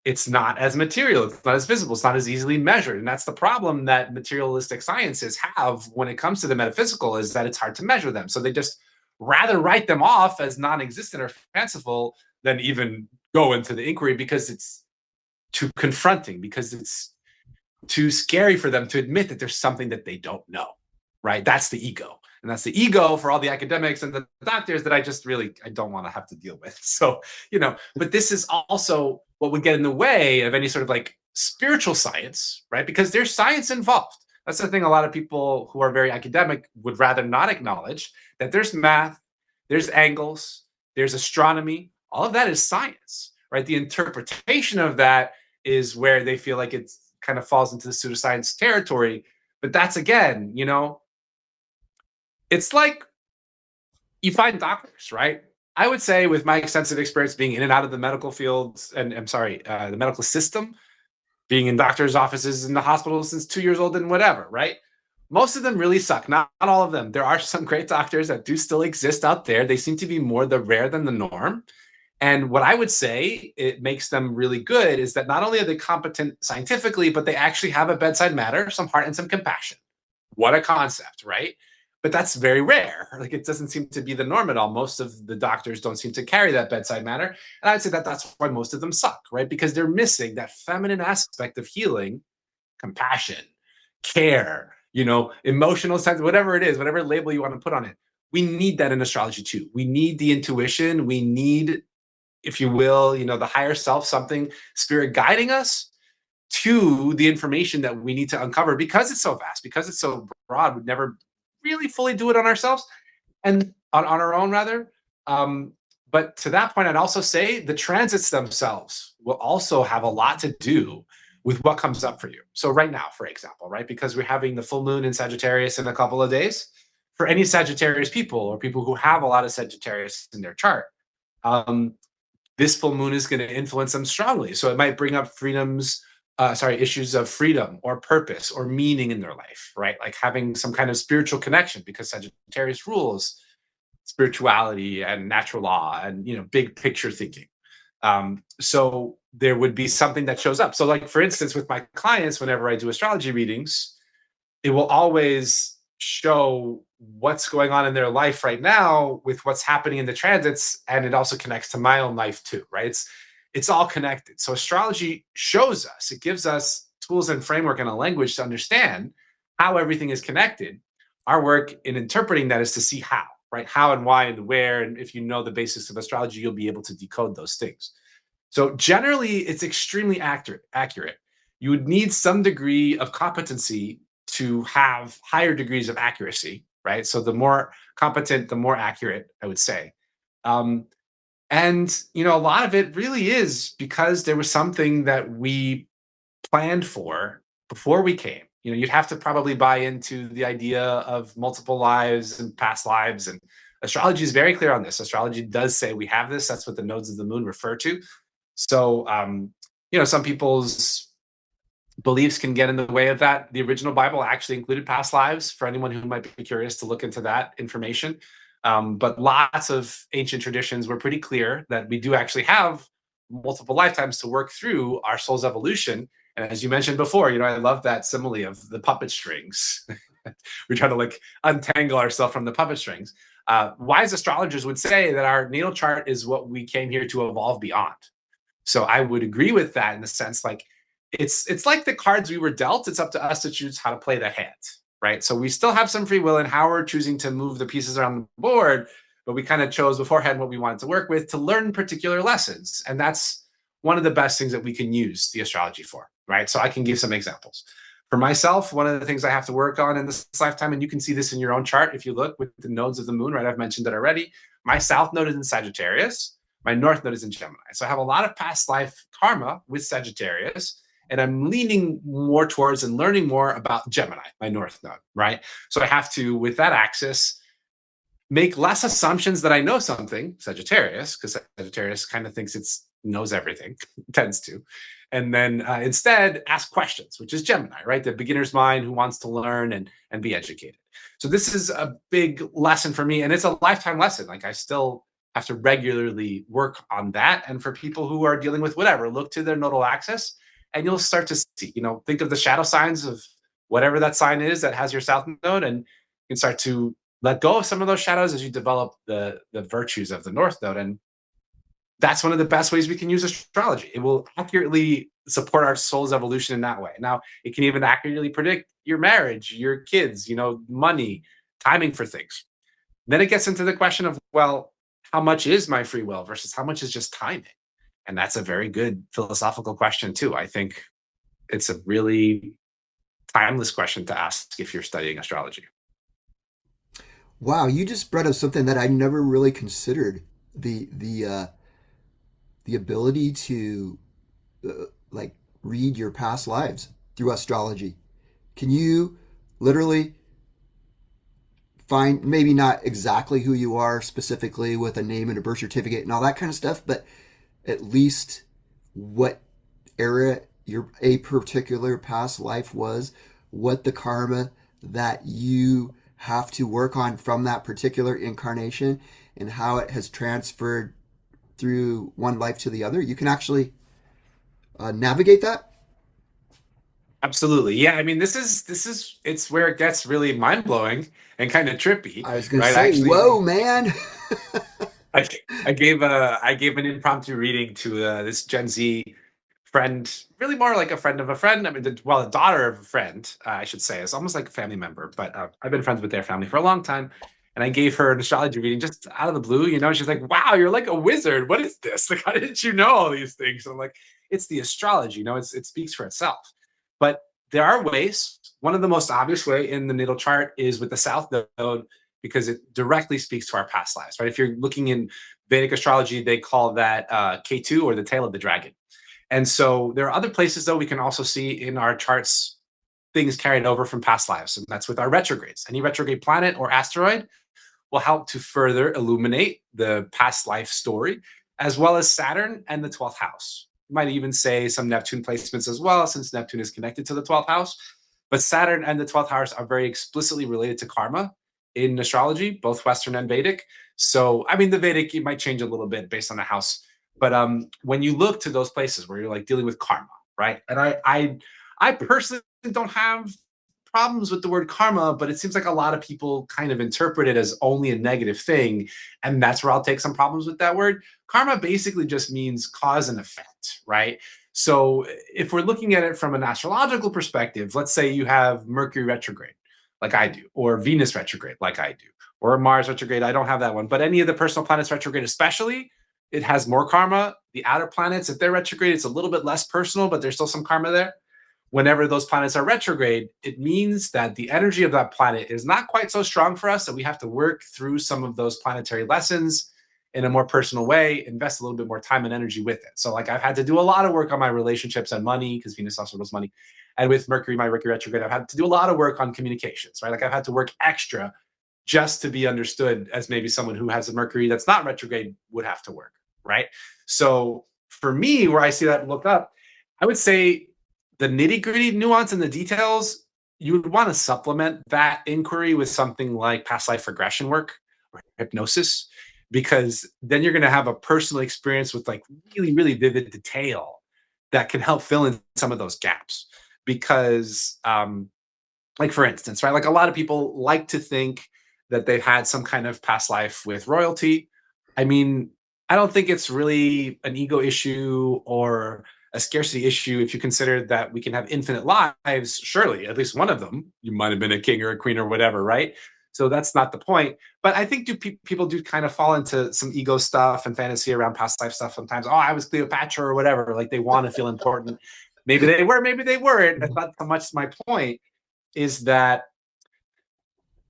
it's not as material, it's not as visible, it's not as easily measured. And that's the problem that materialistic sciences have when it comes to the metaphysical, is that it's hard to measure them. So they just rather write them off as non-existent or fanciful than even go into the inquiry, because it's too confronting, because it's too scary for them to admit that there's something that they don't know, right? That's the ego. And that's the ego for all the academics and the doctors that I don't want to have to deal with. So, you know, but this is also what would get in the way of any sort of like spiritual science, right? Because there's science involved. That's the thing a lot of people who are very academic would rather not acknowledge, that there's math, there's angles, there's astronomy. All of that is science, right? The interpretation of that is where they feel like it kind of falls into the pseudoscience territory. But that's, again, you know, it's like you find doctors, right? I would say, with my extensive experience being in and out of the medical fields, and the medical system, being in doctors' offices in the hospital since 2 years old and whatever, right? Most of them really suck. Not all of them. There are some great doctors that do still exist out there. They seem to be more the rare than the norm. And what I would say it makes them really good is that not only are they competent scientifically, but they actually have a bedside manner, some heart, and some compassion. What a concept, right? But that's very rare. Like it doesn't seem to be the norm at all. Most of the doctors don't seem to carry that bedside manner. And I'd say that that's why most of them suck, right? Because they're missing that feminine aspect of healing, compassion, care, emotional sense, whatever it is, whatever label you want to put on it. We need that in astrology too. We need the intuition. We need, if you will, the higher self, something, spirit guiding us to the information that we need to uncover because it's so vast, because it's so broad. We'd never really fully do it on ourselves and on our own, rather. But to that point, I'd also say the transits themselves will also have a lot to do with what comes up for you. So right now, for example, right, because we're having the full moon in Sagittarius in a couple of days, for any Sagittarius people or people who have a lot of Sagittarius in their chart, this full moon is going to influence them strongly. So it might bring up issues of freedom or purpose or meaning in their life, right? Like having some kind of spiritual connection, because Sagittarius rules spirituality and natural law and, big picture thinking. So there would be something that shows up. So like, for instance, with my clients, whenever I do astrology readings, it will always show what's going on in their life right now with what's happening in the transits. And it also connects to my own life too, right? It's all connected. So astrology shows us, it gives us tools and framework and a language to understand how everything is connected. Our work in interpreting that is to see how, right? How and why and where. And if you know the basics of astrology, you'll be able to decode those things. So generally, it's extremely accurate. You would need some degree of competency to have higher degrees of accuracy, right? So the more competent, the more accurate, I would say. And, a lot of it really is because there was something that we planned for before we came. You'd have to probably buy into the idea of multiple lives and past lives. And astrology is very clear on this. Astrology does say we have this. That's what the nodes of the moon refer to. So, some people's beliefs can get in the way of that. The original Bible actually included past lives for anyone who might be curious to look into that information. But lots of ancient traditions were pretty clear that we do actually have multiple lifetimes to work through our soul's evolution. And as you mentioned before, I love that simile of the puppet strings. We try to untangle ourselves from the puppet strings. Wise astrologers would say that our natal chart is what we came here to evolve beyond. So I would agree with that in the sense it's like the cards we were dealt. It's up to us to choose how to play the hand, right? So we still have some free will in how we're choosing to move the pieces around the board, but we kind of chose beforehand what we wanted to work with to learn particular lessons. And that's one of the best things that we can use the astrology for, right? So I can give some examples. For myself, one of the things I have to work on in this lifetime, and you can see this in your own chart if you look with the nodes of the moon, right? I've mentioned that already. My south node is in Sagittarius. My north node is in Gemini. So I have a lot of past life karma with Sagittarius, and I'm leaning more towards and learning more about Gemini, my north node, right? So I have to, with that axis, make less assumptions that I know something, Sagittarius, because Sagittarius kind of thinks it knows everything, tends to. And then instead ask questions, which is Gemini, right? The beginner's mind who wants to learn and be educated. So this is a big lesson for me, and it's a lifetime lesson. I still have to regularly work on that. And for people who are dealing with whatever, look to their nodal axis, and you'll start to see, think of the shadow signs of whatever that sign is that has your south node, and you can start to let go of some of those shadows as you develop the virtues of the north node. And that's one of the best ways we can use astrology. It will accurately support our soul's evolution in that way. Now, it can even accurately predict your marriage, your kids, money, timing for things. Then it gets into the question of, well, how much is my free will versus how much is just timing? And that's a very good philosophical question too. I think it's a really timeless question to ask if you're studying astrology. Wow, you just brought up something that I never really considered. The ability to read your past lives through astrology. Can you literally find, maybe not exactly who you are specifically with a name and a birth certificate and all that kind of stuff, but at least what era a particular past life was, what the karma that you have to work on from that particular incarnation and how it has transferred through one life to the other, you can actually navigate that? Absolutely. Yeah. I mean, it's where it gets really mind blowing and kind of trippy, I was going to right? say, Actually, whoa, man. I, I gave an impromptu reading to this Gen Z friend, really more like a friend of a friend. I mean, well, a daughter of a friend, I should say. It's almost like a family member, but I've been friends with their family for a long time. And I gave her an astrology reading just out of the blue, you know. She's like, "Wow, you're like a wizard. What is this? Like, how didn't you know all these things?" So I'm like, "It's the astrology. You know, it speaks for itself." But there are ways. One of the most obvious way in the natal chart is with the South Node, because it directly speaks to our past lives, right? If you're looking in Vedic astrology, they call that K2, or the tail of the dragon. And so there are other places, though, we can also see in our charts things carried over from past lives. And that's with our retrogrades. Any retrograde planet or asteroid will help to further illuminate the past life story, as well as Saturn and the 12th house. You might even say some Neptune placements as well, since Neptune is connected to the 12th house. But Saturn and the 12th house are very explicitly related to karma in astrology, both Western and Vedic. So, I mean, the Vedic, it might change a little bit based on the house. But when you look to those places where you're like dealing with karma, right? And I personally don't have problems with the word karma, but it seems like a lot of people kind of interpret it as only a negative thing. And that's where I'll take some problems with that word. Karma basically just means cause and effect, right? So if we're looking at it from an astrological perspective, let's say you have Mercury retrograde, like I do, or Venus retrograde, like I do, or Mars retrograde. I don't have that one, but any of the personal planets retrograde, especially, it has more karma. The outer planets, if they're retrograde, it's a little bit less personal, but there's still some karma there. Whenever those planets are retrograde, it means that the energy of that planet is not quite so strong for us, that we have to work through some of those planetary lessons in a more personal way, invest a little bit more time and energy with it. So like I've had to do a lot of work on my relationships and money, because Venus also rules money. And with Mercury, my Mercury retrograde, I've had to do a lot of work on communications, right? Like I've had to work extra just to be understood as maybe someone who has a Mercury that's not retrograde would have to work, right? So for me, where I see that look up, I would say the nitty gritty nuance and the details, you would want to supplement that inquiry with something like past life regression work or hypnosis, because then you're going to have a personal experience with like really, really vivid detail that can help fill in some of those gaps. Because, like, for instance, right, like a lot of people like to think that they've had some kind of past life with royalty. I mean, I don't think it's really an ego issue or a scarcity issue if you consider that we can have infinite lives. Surely, at least one of them, you might have been a king or a queen or whatever, right? So that's not the point. But I think people do kind of fall into some ego stuff and fantasy around past life stuff sometimes. Oh, I was Cleopatra or whatever. Like they want to feel important. Maybe they were, maybe they weren't. That's not so much my point. Is that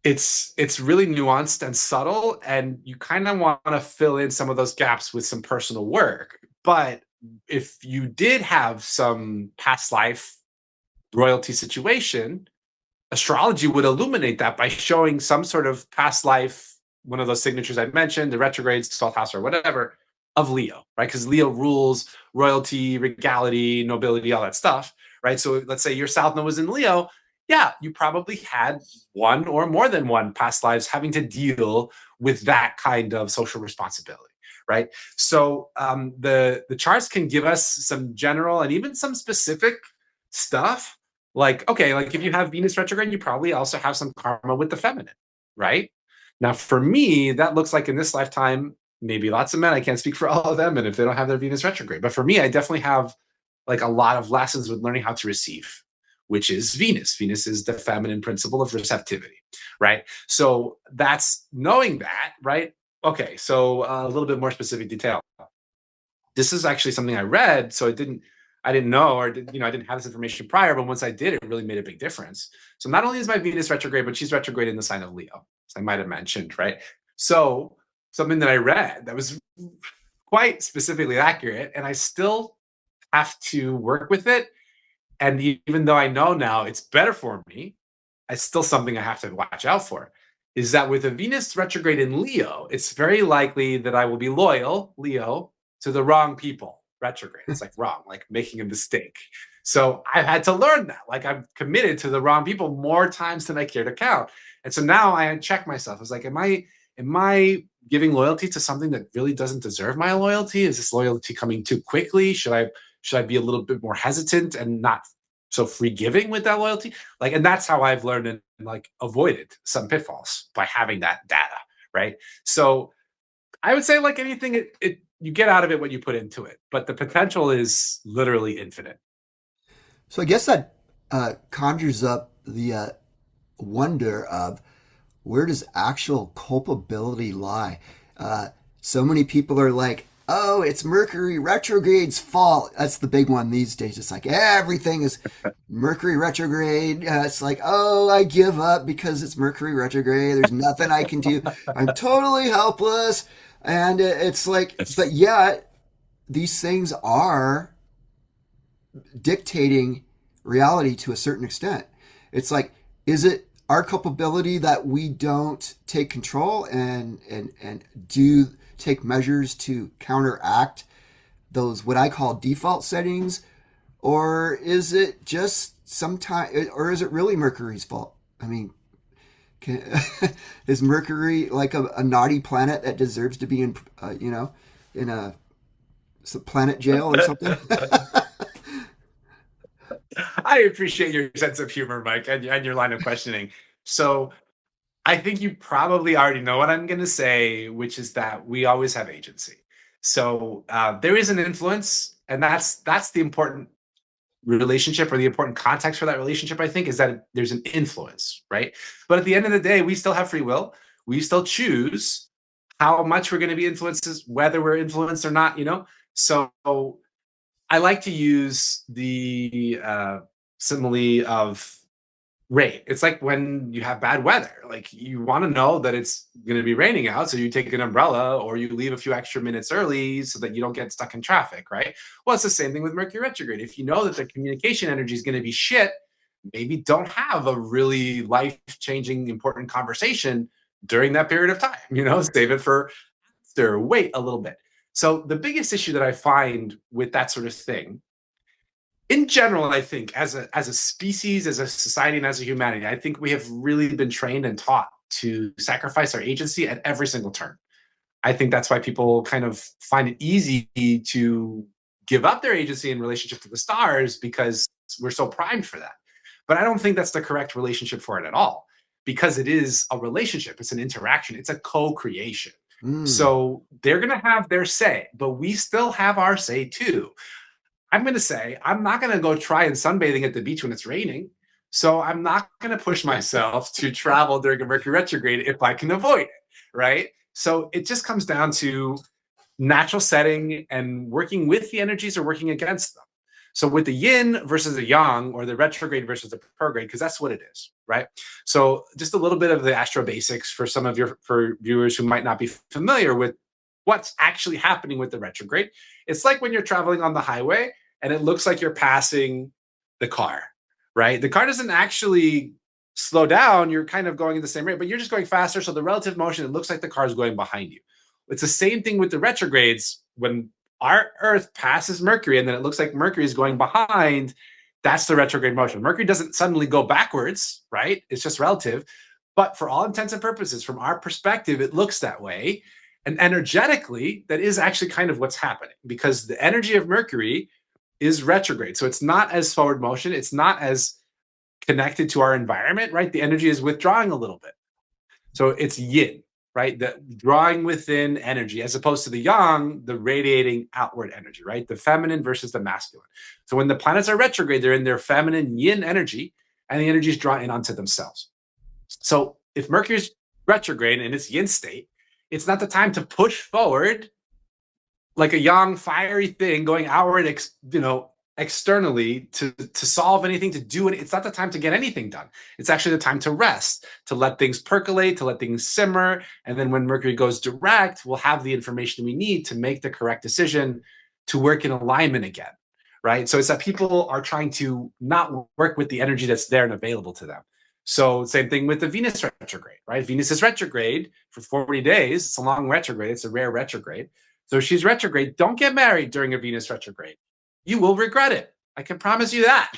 it's really nuanced and subtle, and you kind of want to fill in some of those gaps with some personal work. But if you did have some past life royalty situation, astrology would illuminate that by showing some sort of past life, one of those signatures I mentioned, the retrogrades, 12th house or whatever, of Leo, right? Because Leo rules royalty, regality, nobility, all that stuff, right? So let's say your South Node was in Leo. Yeah, you probably had one or more than one past lives having to deal with that kind of social responsibility, right? So the charts can give us some general and even some specific stuff. Like, okay, like if you have Venus retrograde, you probably also have some karma with the feminine, right? Now, for me, that looks like in this lifetime, maybe lots of men, I can't speak for all of them, and if they don't have their Venus retrograde. But for me, I definitely have like a lot of lessons with learning how to receive, which is Venus. Venus is the feminine principle of receptivity, right? So that's knowing that, right? Okay, so a little bit more specific detail. This is actually something I read, so I didn't know, or I didn't have this information prior, but once I did, it really made a big difference. So not only is my Venus retrograde, but she's retrograde in the sign of Leo, as I might have mentioned, right? So something that I read that was quite specifically accurate, and I still have to work with it. And even though I know now it's better for me, it's still something I have to watch out for. Is that with a Venus retrograde in Leo, it's very likely that I will be loyal, Leo, to the wrong people. Retrograde, it's like wrong, like making a mistake. So I've had to learn that. Like I'm committed to the wrong people more times than I care to count. And so now I check myself. I was like, am I giving loyalty to something that really doesn't deserve my loyalty? Is this loyalty coming too quickly? Should I be a little bit more hesitant and not so free giving with that loyalty? Like, and that's how I've learned and like avoided some pitfalls by having that data, right? So I would say, like anything, it you get out of it what you put into it, but the potential is literally infinite. So I guess that conjures up the wonder of where does actual culpability lie? So many people are like, oh, it's Mercury retrograde's fault. That's the big one these days. It's like everything is Mercury retrograde. It's like, oh, I give up because it's Mercury retrograde. There's nothing I can do. I'm totally helpless. And it's like, but yet these things are dictating reality to a certain extent. It's like, is it our culpability that we don't take control and do take measures to counteract those what I call default settings, or is it just sometimes, or is it really Mercury's fault? I mean, is Mercury like a naughty planet that deserves to be in in a planet jail or something? I appreciate your sense of humor, Mike, and your line of questioning. So I think you probably already know what I'm going to say, which is that we always have agency. So there is an influence, and that's the important relationship, or the important context for that relationship, I think, is that there's an influence, right? But at the end of the day, we still have free will. We still choose how much we're going to be influenced, whether we're influenced or not, So I like to use the simile of rain. It's like when you have bad weather, like you want to know that it's going to be raining out. So you take an umbrella or you leave a few extra minutes early so that you don't get stuck in traffic, right? Well, it's the same thing with Mercury retrograde. If you know that the communication energy is going to be shit, maybe don't have a really life-changing, important conversation during that period of time, save it for after, wait a little bit. So the biggest issue that I find with that sort of thing, in general, I think as a species, as a society, and as a humanity, I think we have really been trained and taught to sacrifice our agency at every single turn. I think that's why people kind of find it easy to give up their agency in relationship to the stars, because we're so primed for that. But I don't think that's the correct relationship for it at all, because it is a relationship. It's an interaction. It's a co-creation. So they're going to have their say, but we still have our say too. I'm going to say, I'm not going to go try and sunbathing at the beach when it's raining. So I'm not going to push myself to travel during a Mercury retrograde if I can avoid it, right? So it just comes down to natural setting and working with the energies or working against them. So with the yin versus the yang, or the retrograde versus the prograde, because that's what it is, right? So just a little bit of the astro basics for some of for viewers who might not be familiar with what's actually happening with the retrograde. It's like when you're traveling on the highway and it looks like you're passing the car, right? The car doesn't actually slow down. You're kind of going at the same rate, but you're just going faster. So the relative motion, it looks like the car is going behind you. It's the same thing with the retrogrades. When our Earth passes Mercury and then it looks like Mercury is going behind, that's the retrograde motion. Mercury doesn't suddenly go backwards, right? It's just relative. But for all intents and purposes, from our perspective, it looks that way. And energetically, that is actually kind of what's happening, because the energy of Mercury is retrograde. So it's not as forward motion. It's not as connected to our environment, right? The energy is withdrawing a little bit. So it's yin, right? The drawing within energy, as opposed to the yang, the radiating outward energy, right? The feminine versus the masculine. So when the planets are retrograde, they're in their feminine yin energy, and the energy is drawn in onto themselves. So if Mercury's retrograde in its yin state, it's not the time to push forward like a yang fiery thing going outward, externally to solve anything, to do it. It's not the time to get anything done. It's actually the time to rest, to let things percolate, to let things simmer. And then when Mercury goes direct, we'll have the information we need to make the correct decision to work in alignment again, right? So it's that people are trying to not work with the energy that's there and available to them. So same thing with the Venus retrograde, right? Venus is retrograde for 40 days. It's a long retrograde. It's a rare retrograde. So she's retrograde. Don't get married during a Venus retrograde. You will regret it. I can promise you that.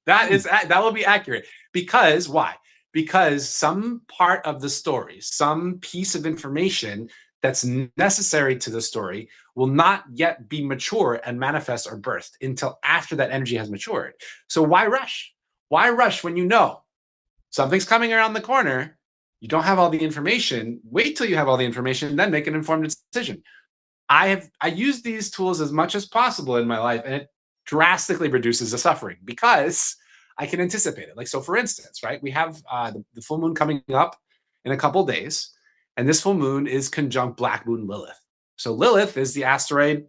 That will be accurate. Because why? Because some part of the story, some piece of information that's necessary to the story will not yet be mature and manifest or birthed until after that energy has matured. So why rush? Why rush when you know something's coming around the corner? You don't have all the information. Wait till you have all the information, then make an informed decision. I use these tools as much as possible in my life, and it drastically reduces the suffering because I can anticipate it. Like, so for instance, right, we have the full moon coming up in a couple days, and this full moon is conjunct Black Moon Lilith. So Lilith is the asteroid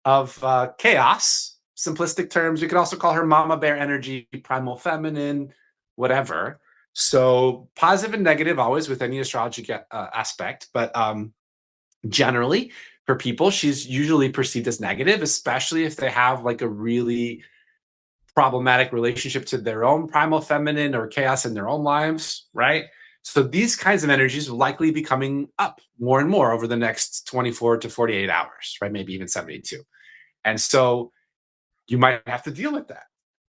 of chaos. Simplistic terms, we could also call her Mama Bear energy, primal feminine, whatever. So positive and negative always with any astrology aspect, but generally for people, she's usually perceived as negative, especially if they have like a really problematic relationship to their own primal feminine or chaos in their own lives, right? So these kinds of energies will likely be coming up more and more over the next 24 to 48 hours, right? Maybe even 72. And so you might have to deal with that.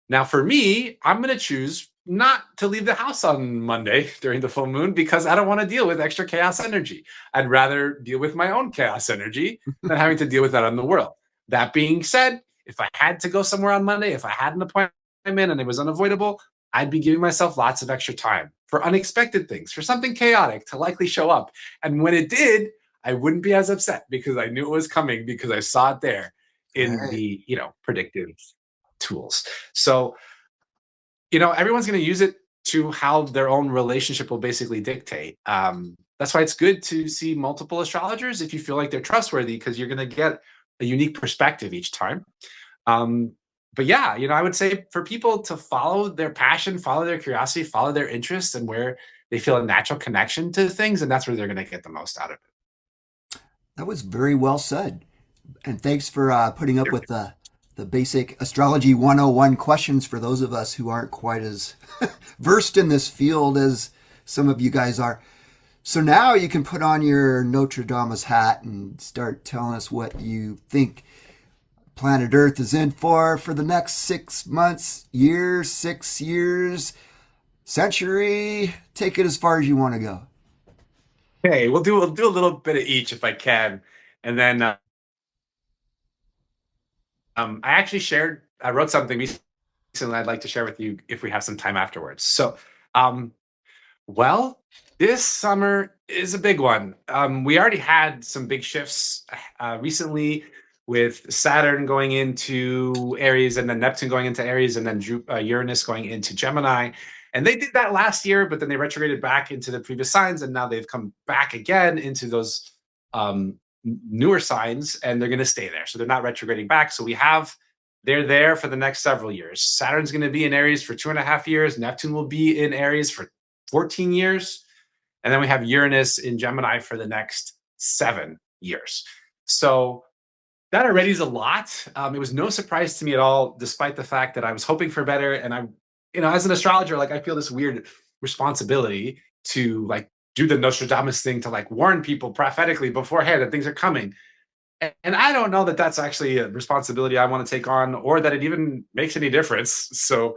Now, for me, I'm going to choose not to leave the house on Monday during the full moon because I don't want to deal with extra chaos energy. I'd rather deal with my own chaos energy than having to deal with that in the world. That being said, if I had to go somewhere on Monday, if I had an appointment and it was unavoidable, I'd be giving myself lots of extra time for unexpected things, for something chaotic to likely show up. And when it did, I wouldn't be as upset because I knew it was coming because I saw it there in the, predictive tools. So, everyone's going to use it to how their own relationship will basically dictate. That's why it's good to see multiple astrologers if you feel like they're trustworthy, because you're going to get a unique perspective each time. But yeah, I would say for people to follow their passion, follow their curiosity, follow their interests and where they feel a natural connection to things, and that's where they're going to get the most out of it. That was very well said. And thanks for putting up with the basic astrology 101 questions for those of us who aren't quite as versed in this field as some of you guys are. So now you can put on your Notre Dame's hat and start telling us what you think planet Earth is in for the next 6 months, years, 6 years, century. Take it as far as you want to go. Okay, we'll do a little bit of each if I can. And then I wrote something recently I'd like to share with you if we have some time afterwards. So, this summer is a big one. We already had some big shifts recently with Saturn going into Aries and then Neptune going into Aries and then Uranus going into Gemini. And they did that last year, but then they retrograded back into the previous signs, and now they've come back again into those newer signs, and they're going to stay there. So they're not retrograding back. So they're there for the next several years. Saturn's going to be in Aries for 2.5 years. Neptune will be in Aries for 14 years. And then we have Uranus in Gemini for the next 7 years. So that already is a lot. It was no surprise to me at all, despite the fact that I was hoping for better. And I, as an astrologer, I feel this weird responsibility to do the Nostradamus thing to warn people prophetically beforehand that things are coming. And I don't know that that's actually a responsibility I want to take on, or that it even makes any difference. So,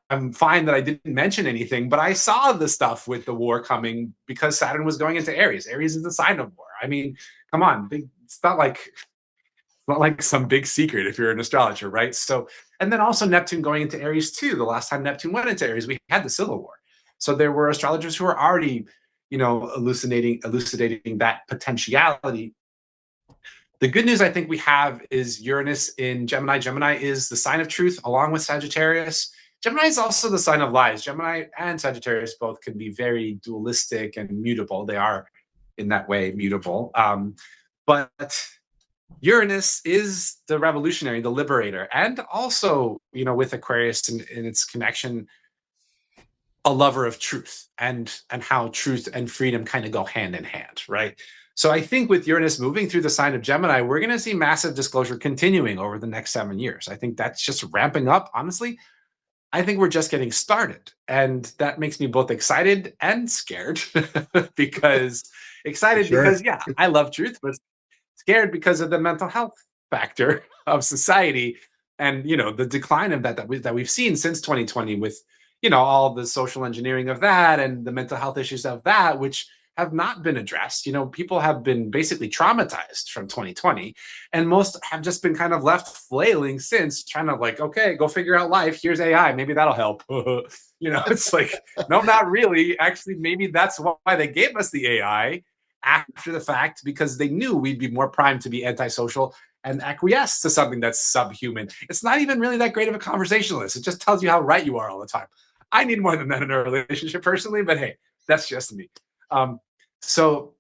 I'm fine that I didn't mention anything, but I saw the stuff with the war coming because Saturn was going into Aries. Aries is the sign of war. I mean, come on, it's not like some big secret if you're an astrologer, right? So, and then also Neptune going into Aries too. The last time Neptune went into Aries, we had the Civil War. So there were astrologers who were already, elucidating that potentiality. The good news I think we have is Uranus in Gemini. Gemini is the sign of truth along with Sagittarius. Gemini is also the sign of lies. Gemini and Sagittarius both can be very dualistic and mutable. They are in that way mutable. But Uranus is the revolutionary, the liberator, and also, with Aquarius in its connection, a lover of truth and how truth and freedom kind of go hand in hand, right? So I think with Uranus moving through the sign of Gemini, we're going to see massive disclosure continuing over the next 7 years. I think that's just ramping up. Honestly, I think we're just getting started. And that makes me both excited and scared because excited because, yeah, I love truth, but scared because of the mental health factor of society, and the decline of that we've seen since 2020 with all the social engineering of that and the mental health issues of that, which have not been addressed. People have been basically traumatized from 2020, and most have just been kind of left flailing since, trying to like, okay, go figure out life. Here's AI, maybe that'll help. It's like, no, not really. Actually, maybe that's why they gave us the AI after the fact, because they knew we'd be more primed to be antisocial and acquiesce to something that's subhuman. It's not even really that great of a conversationalist. It just tells you how right you are all the time. I need more than that in a relationship personally, but hey, that's just me. So,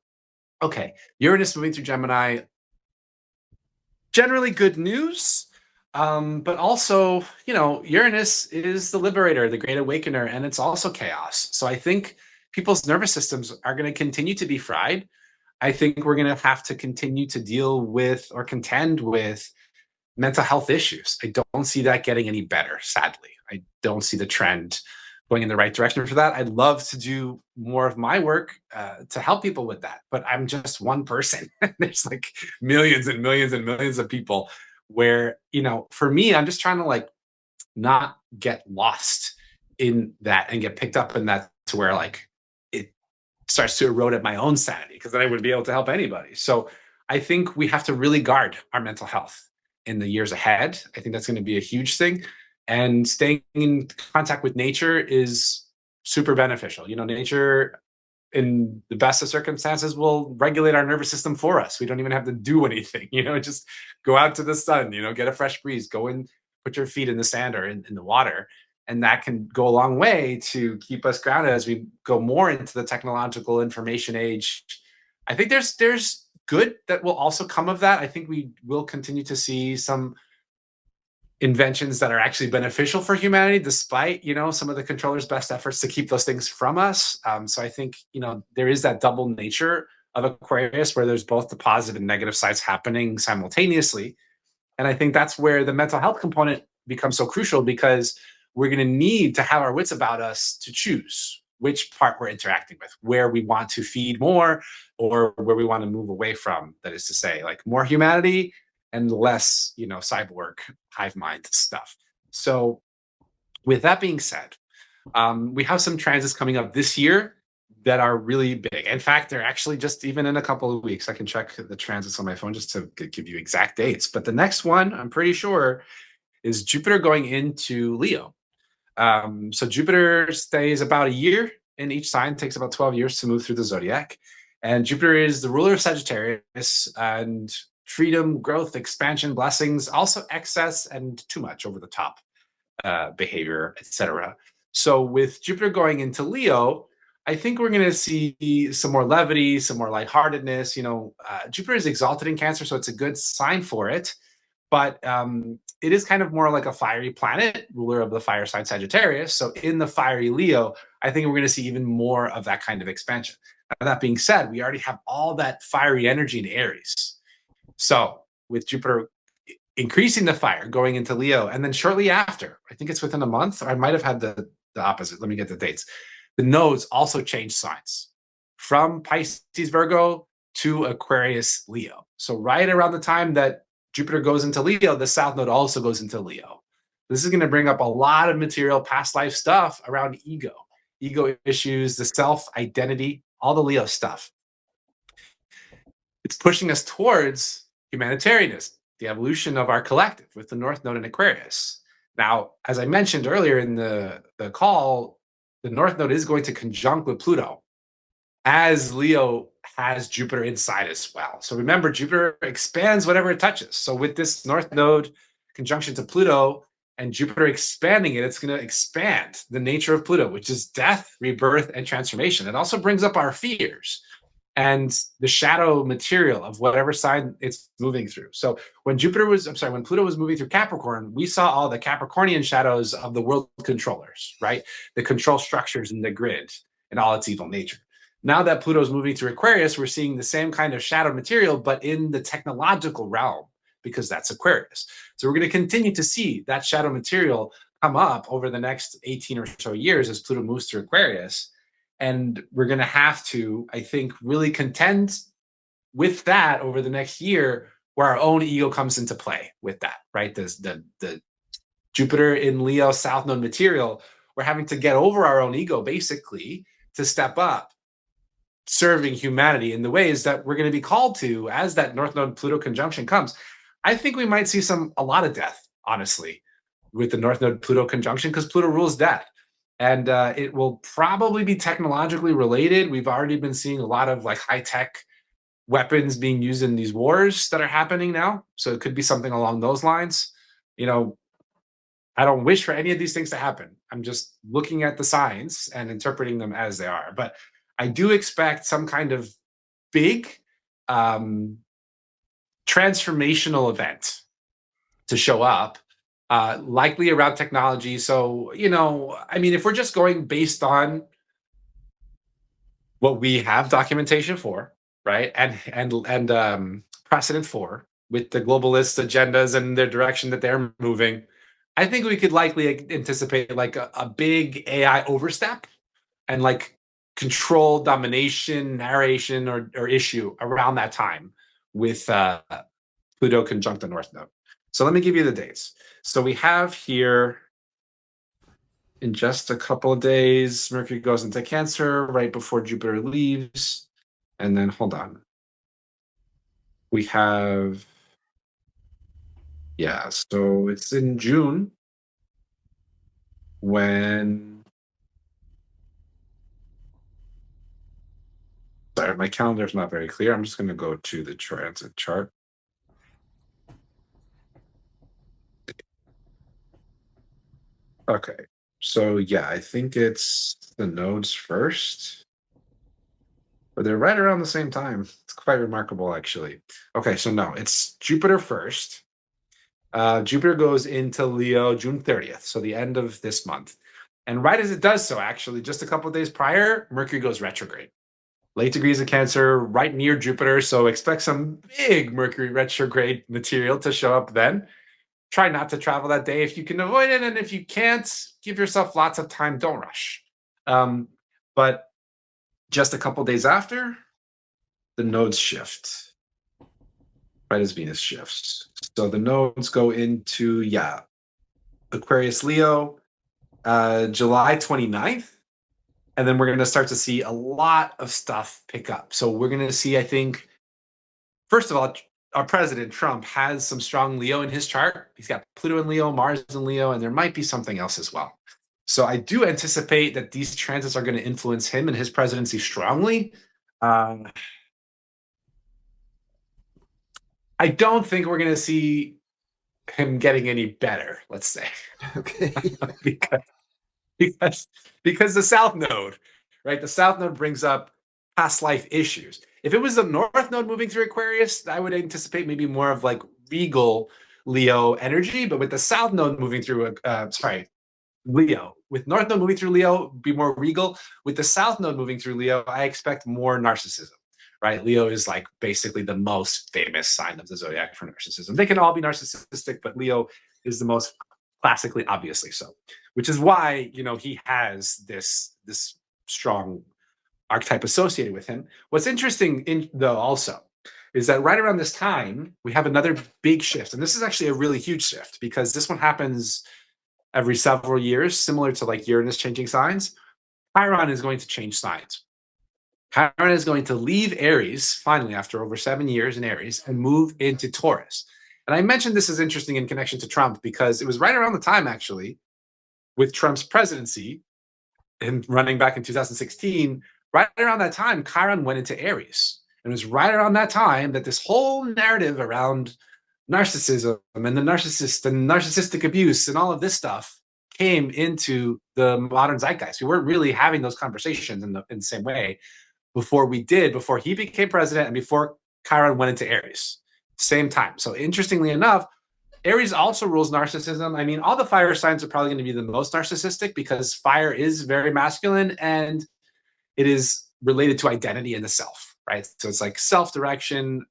okay, Uranus moving through Gemini, generally good news, but also, Uranus is the liberator, the great awakener, and it's also chaos. So I think people's nervous systems are going to continue to be fried. I think we're going to have to continue to deal with or contend with mental health issues. I don't see that getting any better, sadly. I don't see the trend going in the right direction for that. I'd love to do more of my work to help people with that, but I'm just one person. There's like millions and millions and millions of people where, for me, I'm just trying to like not get lost in that and get picked up in that, to where like it starts to erode at my own sanity, because then I wouldn't be able to help anybody. So I think we have to really guard our mental health in the years ahead. I think that's going to be a huge thing. And staying in contact with nature is super beneficial. Nature, in the best of circumstances, will regulate our nervous system for us. We don't even have to do anything, just go out to the sun, get a fresh breeze, go and put your feet in the sand or in the water. And that can go a long way to keep us grounded as we go more into the technological information age. I think there's good that will also come of that. I think we will continue to see some inventions that are actually beneficial for humanity, despite some of the controllers' best efforts to keep those things from us. So I think there is that double nature of Aquarius, where there's both the positive and negative sides happening simultaneously. And I think that's where the mental health component becomes so crucial, because we're going to need to have our wits about us to choose which part we're interacting with, where we want to feed more or where we want to move away from. That is to say, like, more humanity and less, cyborg hive mind stuff. So with that being said, we have some transits coming up this year that are really big. In fact, they're actually just even in a couple of weeks. I can check the transits on my phone just to give you exact dates. But the next one, I'm pretty sure, is Jupiter going into Leo. So Jupiter stays about a year in each sign, takes about 12 years to move through the zodiac. And Jupiter is the ruler of Sagittarius, and freedom, growth, expansion, blessings, also excess and too much over the top behavior, etc. So with Jupiter going into Leo, I think we're going to see some more levity, some more lightheartedness. Jupiter is exalted in Cancer, so it's a good sign for it. But it is kind of more like a fiery planet, ruler of the fire sign Sagittarius. So in the fiery Leo, I think we're going to see even more of that kind of expansion. Now, that being said, we already have all that fiery energy in Aries. So with Jupiter increasing the fire going into Leo, and then shortly after, I think it's within a month, or I might have had the opposite. Let me get the dates. The nodes also change signs from Pisces Virgo to Aquarius Leo. So right around the time that Jupiter goes into Leo, the South Node also goes into Leo. This is going to bring up a lot of material past life stuff around ego issues, the self identity, all the Leo stuff. It's pushing us towards humanitarianism, the evolution of our collective with the North Node in Aquarius. Now, as I mentioned earlier in the call, the North Node is going to conjunct with Pluto, as Leo has Jupiter inside as well. So remember, Jupiter expands whatever it touches. So with this North Node conjunction to Pluto and Jupiter expanding it, it's going to expand the nature of Pluto, which is death, rebirth, and transformation. It also brings up our fears and the shadow material of whatever sign it's moving through. So when Pluto was moving through Capricorn, we saw all the Capricornian shadows of the world controllers, right? The control structures in the grid and all its evil nature. Now that Pluto is moving through Aquarius, we're seeing the same kind of shadow material, but in the technological realm, because that's Aquarius. So we're going to continue to see that shadow material come up over the next 18 or so years as Pluto moves through Aquarius. And we're going to have to, I think, really contend with that over the next year where our own ego comes into play with that, right? The Jupiter in Leo South Node material, we're having to get over our own ego basically to step up serving humanity in the ways that we're going to be called to as that North Node Pluto conjunction comes. I think we might see a lot of death, honestly, with the North Node Pluto conjunction, because Pluto rules death. And it will probably be technologically related. We've already been seeing a lot of like high-tech weapons being used in these wars that are happening now. So it could be something along those lines. You know, I don't wish for any of these things to happen. I'm just looking at the signs and interpreting them as they are. But I do expect some kind of big transformational event to show up, likely around technology. So, you know, I mean, if we're just going based on what we have documentation for, right, and precedent for, with the globalist agendas and their direction that they're moving, I think we could likely anticipate like a big AI overstep and like control, domination, narration, or issue around that time with Pluto conjunct the North Node. So let me give you the dates. So we have here, in just a couple of days, Mercury goes into Cancer right before Jupiter leaves. And then, hold on. We have, yeah, so it's in June when, sorry, my calendar is not very clear. I'm just going to go to the transit chart. Okay, so yeah, I think it's the nodes first, but they're right around the same time. It's quite remarkable, actually. Okay, so no, it's Jupiter first. Jupiter goes into Leo June 30th, so the end of this month. And right as it does so, actually, just a couple of days prior, Mercury goes retrograde. Late degrees of Cancer, right near Jupiter, so expect some big Mercury retrograde material to show up then. Try not to travel that day if you can avoid it, and if you can't, give yourself lots of time. Don't rush. But just a couple days after, the nodes shift, right as Venus shifts. So the nodes go into, yeah, Aquarius Leo, July 29th. And then we're going to start to see a lot of stuff pick up. So we're going to see, I think, first of all, our president, Trump, has some strong Leo in his chart. He's got Pluto in Leo, Mars in Leo, and there might be something else as well. So I do anticipate that these transits are going to influence him and his presidency strongly. I don't think we're going to see him getting any better, let's say. Okay. because the South Node, right? The South Node brings up past life issues. If it was the North Node moving through Aquarius, I would anticipate maybe more of like regal Leo energy. But with the South Node moving through, Leo, with North Node moving through Leo, be more regal. With the South Node moving through Leo, I expect more narcissism, right? Leo is like basically the most famous sign of the zodiac for narcissism. They can all be narcissistic, but Leo is the most classically, obviously so, which is why, you know, he has this strong archetype associated with him. What's interesting, though, also, is that right around this time, we have another big shift. And this is actually a really huge shift because this one happens every several years, similar to like Uranus changing signs. Chiron is going to change signs. Chiron is going to leave Aries, finally, after over 7 years in Aries, and move into Taurus. And I mentioned this is interesting in connection to Trump because it was right around the time, actually, with Trump's presidency and running back in 2016, right around that time, Chiron went into Aries. And it was right around that time that this whole narrative around narcissism and the narcissist and narcissistic abuse and all of this stuff came into the modern zeitgeist. We weren't really having those conversations in the same way before he became president and before Chiron went into Aries. Same time. So interestingly enough, Aries also rules narcissism. I mean, all the fire signs are probably going to be the most narcissistic because fire is very masculine and it is related to identity and the self, right? So it's like self-direction.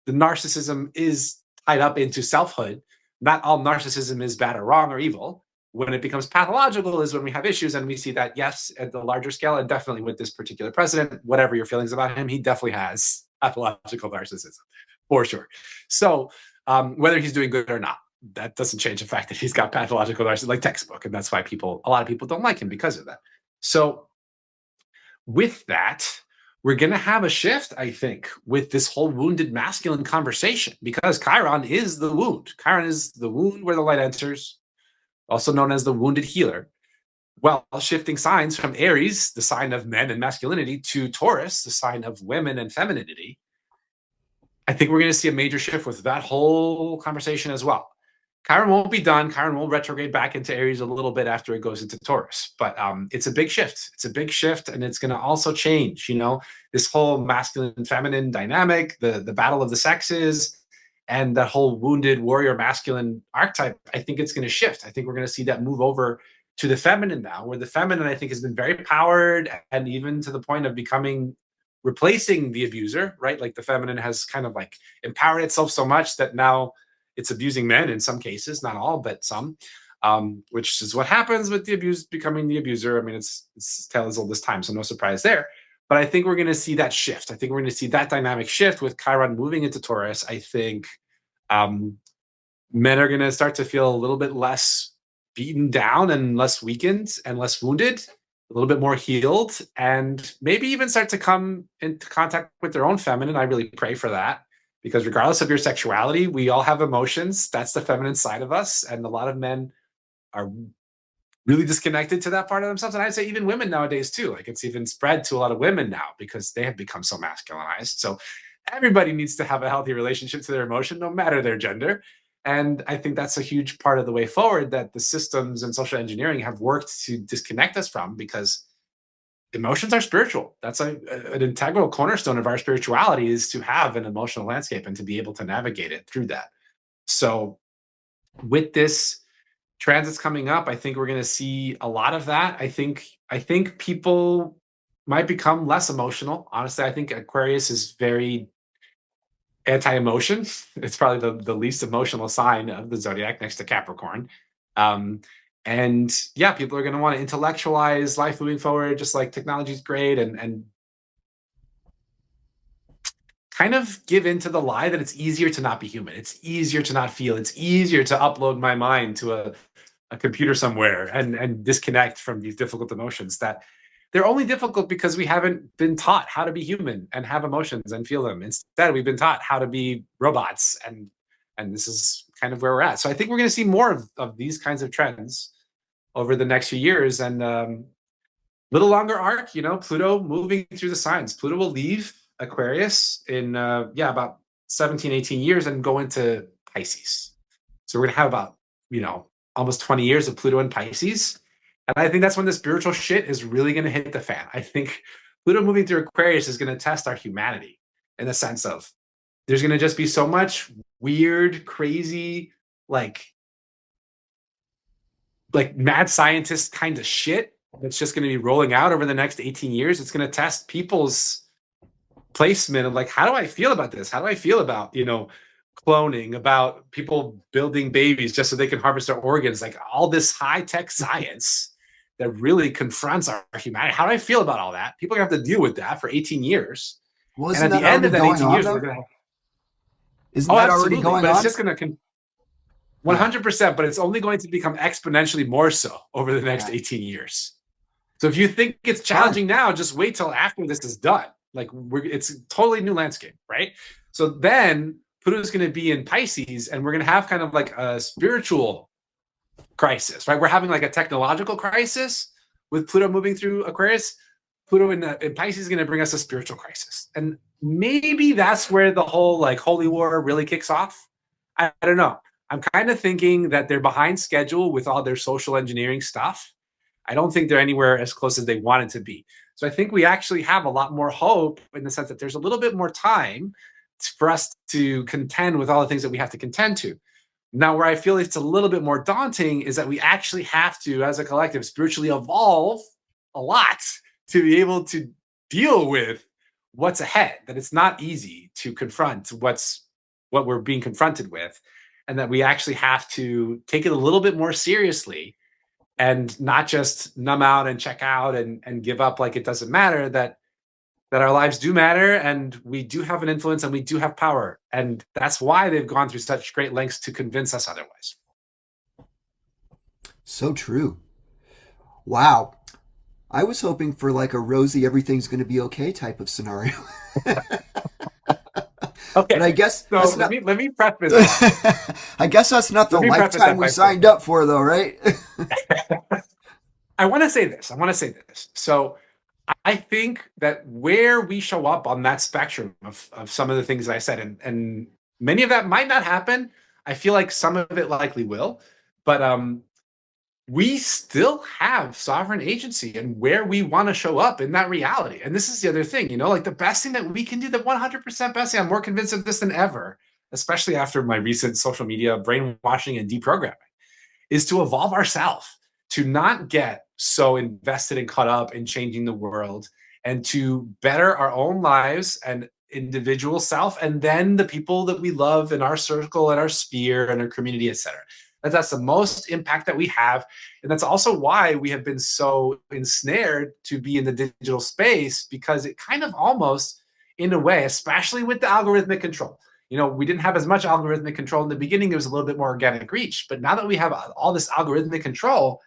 The narcissism is tied up into selfhood. Not all narcissism is bad or wrong or evil. When it becomes pathological is when we have issues, and we see that, yes, at the larger scale, and definitely with this particular president, whatever your feelings about him, he definitely has pathological narcissism. for sure. So whether he's doing good or not, that doesn't change the fact that he's got pathological narcissism, like textbook, and that's why a lot of people don't like him because of that. So with that, we're going to have a shift, I think, with this whole wounded masculine conversation, because Chiron is the wound. Chiron is the wound where the light enters, also known as the wounded healer. Well, shifting signs from Aries, the sign of men and masculinity, to Taurus, the sign of women and femininity, I think we're going to see a major shift with that whole conversation as well. Chiron won't be done. Chiron will retrograde back into Aries a little bit after it goes into Taurus. But it's a big shift. It's a big shift, and it's going to also change, this whole masculine feminine dynamic, the battle of the sexes, and that whole wounded warrior masculine archetype. I think it's going to shift. I think we're going to see that move over to the feminine now, where the feminine, I think, has been very powered, and even to the point of replacing the abuser, right? Like the feminine has kind of like empowered itself so much that now it's abusing men in some cases, not all, but some, which is what happens with the abused becoming the abuser. I mean, it's tale as old as time, so no surprise there. But I think we're going to see that shift. I think we're going to see that dynamic shift with Chiron moving into Taurus. I think men are going to start to feel a little bit less beaten down and less weakened and less wounded, a little bit more healed, and maybe even start to come into contact with their own feminine. I really pray for that, because regardless of your sexuality, we all have emotions. That's the feminine side of us. And a lot of men are really disconnected to that part of themselves. And I'd say even women nowadays too. Like, it's even spread to a lot of women now because they have become so masculinized. So everybody needs to have a healthy relationship to their emotion, no matter their gender. And I think that's a huge part of the way forward that the systems and social engineering have worked to disconnect us from, because emotions are spiritual. That's an integral cornerstone of our spirituality, is to have an emotional landscape and to be able to navigate it through that. So with this transits coming up, I think we're going to see a lot of that. I think people might become less emotional. Honestly, I think Aquarius is very anti-emotion. It's probably the least emotional sign of the zodiac, next to Capricorn. And yeah, people are going to want to intellectualize life moving forward, just like technology is great, and kind of give into the lie that it's easier to not be human. It's easier to not feel. It's easier to upload my mind to a computer somewhere and disconnect from these difficult emotions, that they're only difficult because we haven't been taught how to be human and have emotions and feel them. Instead, we've been taught how to be robots, and this is kind of where we're at. So I think we're going to see more of these kinds of trends over the next few years, and little longer arc, Pluto moving through the signs. Pluto will leave Aquarius in about 17, 18 years and go into Pisces. So we're going to have about, almost 20 years of Pluto in Pisces. And I think that's when the spiritual shit is really going to hit the fan. I think Pluto moving through Aquarius is going to test our humanity, in the sense of there's going to just be so much weird, crazy, like mad scientist kind of shit that's just going to be rolling out over the next 18 years. It's going to test people's placement of like, how do I feel about this? How do I feel about, cloning, about people building babies just so they can harvest their organs, like all this high-tech science that really confronts our humanity. How do I feel about all that? People are going to have to deal with that for 18 years. Wasn't and at the end of that 18 years, we're going to... Isn't that already going but on? It's just going to... 100%, but it's only going to become exponentially more so over the next 18 years. So if you think it's challenging now, just wait till after this is done. Like, it's a totally new landscape, right? So then Pluto's going to be in Pisces, and we're going to have kind of like a spiritual crisis, right? We're having like a technological crisis with Pluto moving through Aquarius. Pluto in Pisces is going to bring us a spiritual crisis. And maybe that's where the whole like holy war really kicks off. I don't know. I'm kind of thinking that they're behind schedule with all their social engineering stuff. I don't think they're anywhere as close as they wanted to be. So I think we actually have a lot more hope, in the sense that there's a little bit more time for us to contend with all the things that we have to contend to. Now, where I feel it's a little bit more daunting is that we actually have to, as a collective, spiritually evolve a lot to be able to deal with what's ahead, that it's not easy to confront what we're being confronted with, and that we actually have to take it a little bit more seriously and not just numb out and check out and give up like it doesn't matter, that that our lives do matter, and we do have an influence, and we do have power. And that's why they've gone through such great lengths to convince us otherwise. So true. Wow. I was hoping for like a rosy, everything's going to be okay type of scenario. But Okay, I guess so that's let not. me let me preface that. I guess that's not the Let me preface lifetime that we by saying, signed up for, though, right? I want to say this. I want to say this. So I think that where we show up on that spectrum of some of the things that I said, and many of that might not happen. I feel like some of it likely will, but we still have sovereign agency and where we want to show up in that reality. And this is the other thing, like the best thing that we can do, the 100% best thing, I'm more convinced of this than ever, especially after my recent social media brainwashing and deprogramming, is to evolve ourselves, to not get so invested and caught up in changing the world, and to better our own lives and individual self, and then the people that we love in our circle and our sphere and our community, etc. That's the most impact that we have. And that's also why we have been so ensnared to be in the digital space, because it kind of almost, in a way, especially with the algorithmic control, we didn't have as much algorithmic control in the beginning. It was a little bit more organic reach. But now that we have all this algorithmic control,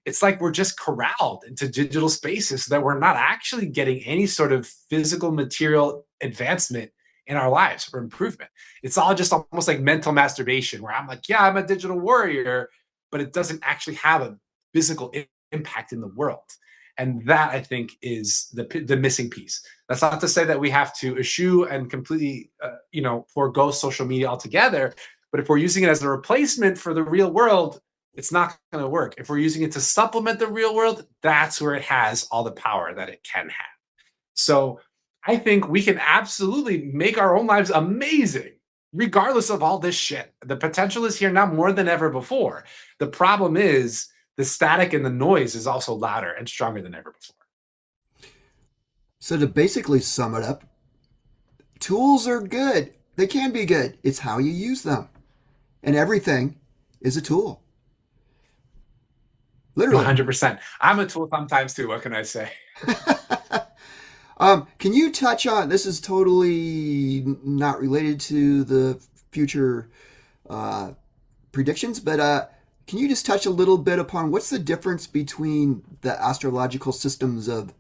it's like we're just corralled into digital spaces so that we're not actually getting any sort of physical material advancement in our lives or improvement. It's all just almost like mental masturbation, where I'm like, yeah, I'm a digital warrior, but it doesn't actually have a physical impact in the world. And that, I think, is the missing piece. That's not to say that we have to eschew and completely, forego social media altogether. But if we're using it as a replacement for the real world, it's not going to work. If we're using it to supplement the real world, that's where it has all the power that it can have. So I think we can absolutely make our own lives amazing, regardless of all this shit. The potential is here now more than ever before. The problem is the static and the noise is also louder and stronger than ever before. So, to basically sum it up, tools are good. They can be good. It's how you use them. And everything is a tool. Literally. 100%. I'm a tool sometimes too. What can I say? Can you touch on this? Is totally not related to the future predictions, but can you just touch a little bit upon what's the difference between the astrological systems of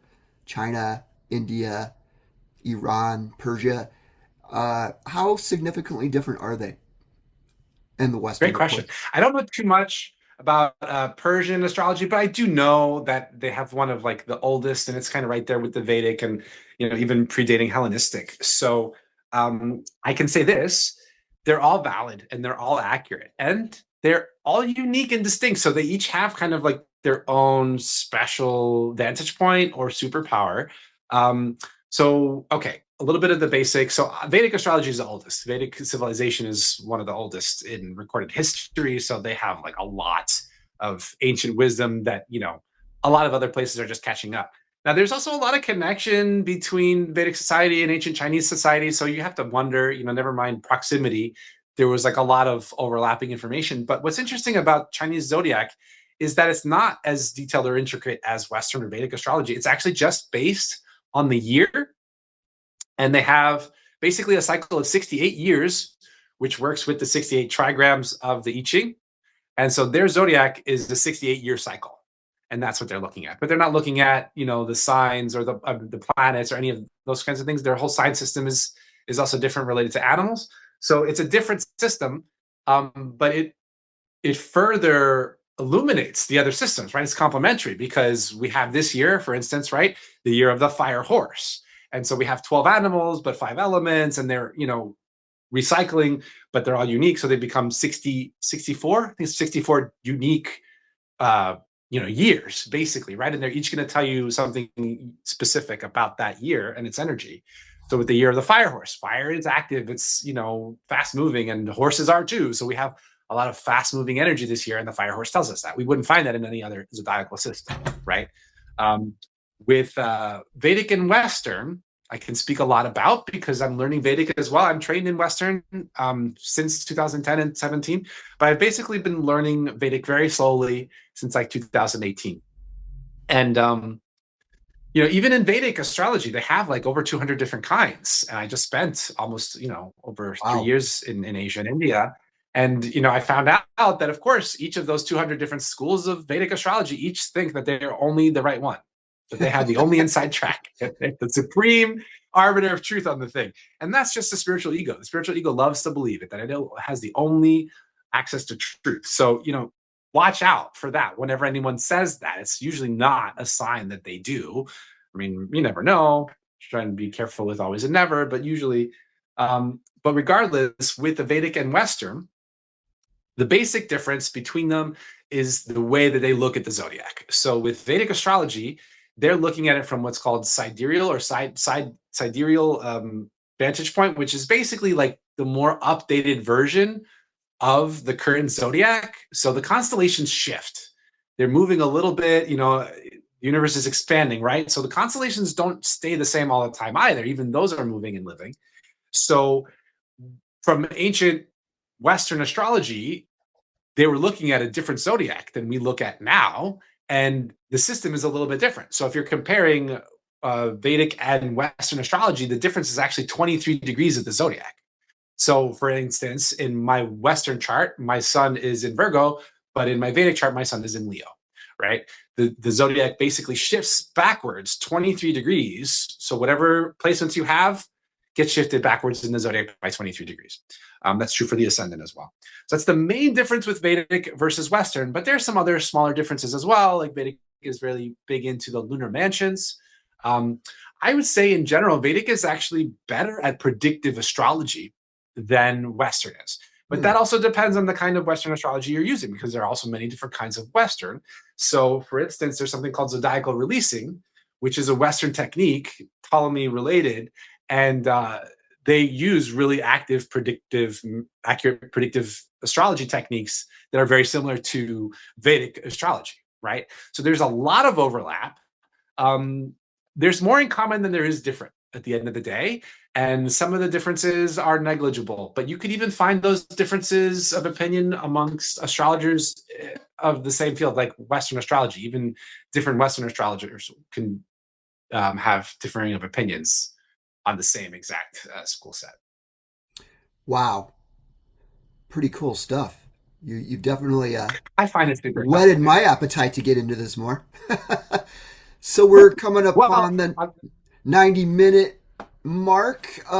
China, India, Iran, Persia? How significantly different are they? And the Western, Great of question. course. I don't know too much about Persian astrology, but I do know that they have one of like the oldest, and it's kind of right there with the Vedic, and even predating Hellenistic. So I can say this: they're all valid and they're all accurate, and they're all unique and distinct. So they each have kind of like their own special vantage point or superpower. Um, so, okay, a little bit of the basics. So, Vedic astrology is the oldest. Vedic civilization is one of the oldest in recorded history. So, they have like a lot of ancient wisdom that, a lot of other places are just catching up. Now, there's also a lot of connection between Vedic society and ancient Chinese society. So, you have to wonder, never mind proximity, there was like a lot of overlapping information. But what's interesting about Chinese zodiac is that it's not as detailed or intricate as Western or Vedic astrology. It's actually just based on the year, and they have basically a cycle of 68 years, which works with the 68 trigrams of the I Ching. And so their zodiac is the 68-year cycle, and that's what they're looking at. But they're not looking at the signs or the planets or any of those kinds of things. Their whole sign system is also different, related to animals. So it's a different system, but it further illuminates the other systems, right? It's complementary, because we have this year, for instance, right, the year of the fire horse. And so we have 12 animals, but 5 elements, and they're, recycling, but they're all unique. So they become 64, I think it's 64 unique, years, basically, right? And they're each going to tell you something specific about that year and its energy. So with the year of the fire horse, fire is active, it's, fast moving, and horses are too. So we have a lot of fast moving energy this year, and the fire horse tells us that. We wouldn't find that in any other zodiacal system, right? With Vedic and Western, I can speak a lot about, because I'm learning Vedic as well. I'm trained in Western since 2010 and 17, but I've basically been learning Vedic very slowly since like 2018. And Even in Vedic astrology, they have like over 200 different kinds. And I just spent almost, over three Wow. years in Asia and India. And, I found out that, of course, each of those 200 different schools of Vedic astrology each think that they're only the right one, that they have the only inside track, the supreme arbiter of truth on the thing. And that's just the spiritual ego. The spiritual ego loves to believe it, that it has the only access to truth. So, watch out for that. Whenever anyone says that, it's usually not a sign that they do. I mean, you never know. Trying to be careful with always and never, but usually. But regardless, with the Vedic and Western, the basic difference between them is the way that they look at the zodiac. So with Vedic astrology, they're looking at it from what's called sidereal or sidereal vantage point, which is basically like the more updated version of the current zodiac. So the constellations shift. They're moving a little bit, the universe is expanding, right? So the constellations don't stay the same all the time either. Even those are moving and living. So from ancient Western astrology, they were looking at a different zodiac than we look at now. And the system is a little bit different. So if you're comparing Vedic and Western astrology, the difference is actually 23 degrees of the zodiac. So for instance, in my Western chart, my sun is in Virgo, but in my Vedic chart, my sun is in Leo, right? The zodiac basically shifts backwards 23 degrees. So whatever placements you have gets shifted backwards in the zodiac by 23 degrees. That's true for the ascendant as well. So that's the main difference with Vedic versus Western, but there's some other smaller differences as well. Like Vedic is really big into the lunar mansions. I would say in general, Vedic is actually better at predictive astrology than Western is. But that also depends on the kind of Western astrology you're using, because there are also many different kinds of Western. So for instance, there's something called zodiacal releasing, which is a Western technique, Ptolemy related, and they use really accurate predictive astrology techniques that are very similar to Vedic astrology, right? So there's a lot of overlap. There's more in common than there is different at the end of the day. And some of the differences are negligible, but you could even find those differences of opinion amongst astrologers of the same field, like Western astrology. Even different Western astrologers can have differing of opinions on the same exact school set. Wow. Pretty cool stuff. You've definitely I find it super whetted fascinating. my appetite to get into this more. So we're coming up Well, on the 90-minute mark. When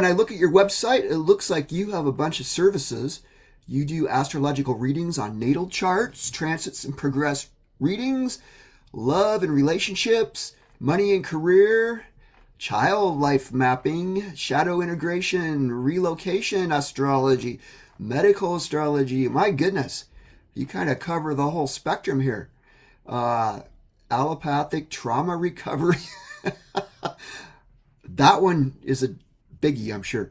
I look at your website, it looks like you have a bunch of services. You do astrological readings on natal charts, transits and progress readings, love and relationships, money and career, child life mapping, shadow integration, relocation astrology, medical astrology. My goodness, you kind of cover the whole spectrum here. Uh, Allopathic trauma recovery. That one is a biggie, I'm sure.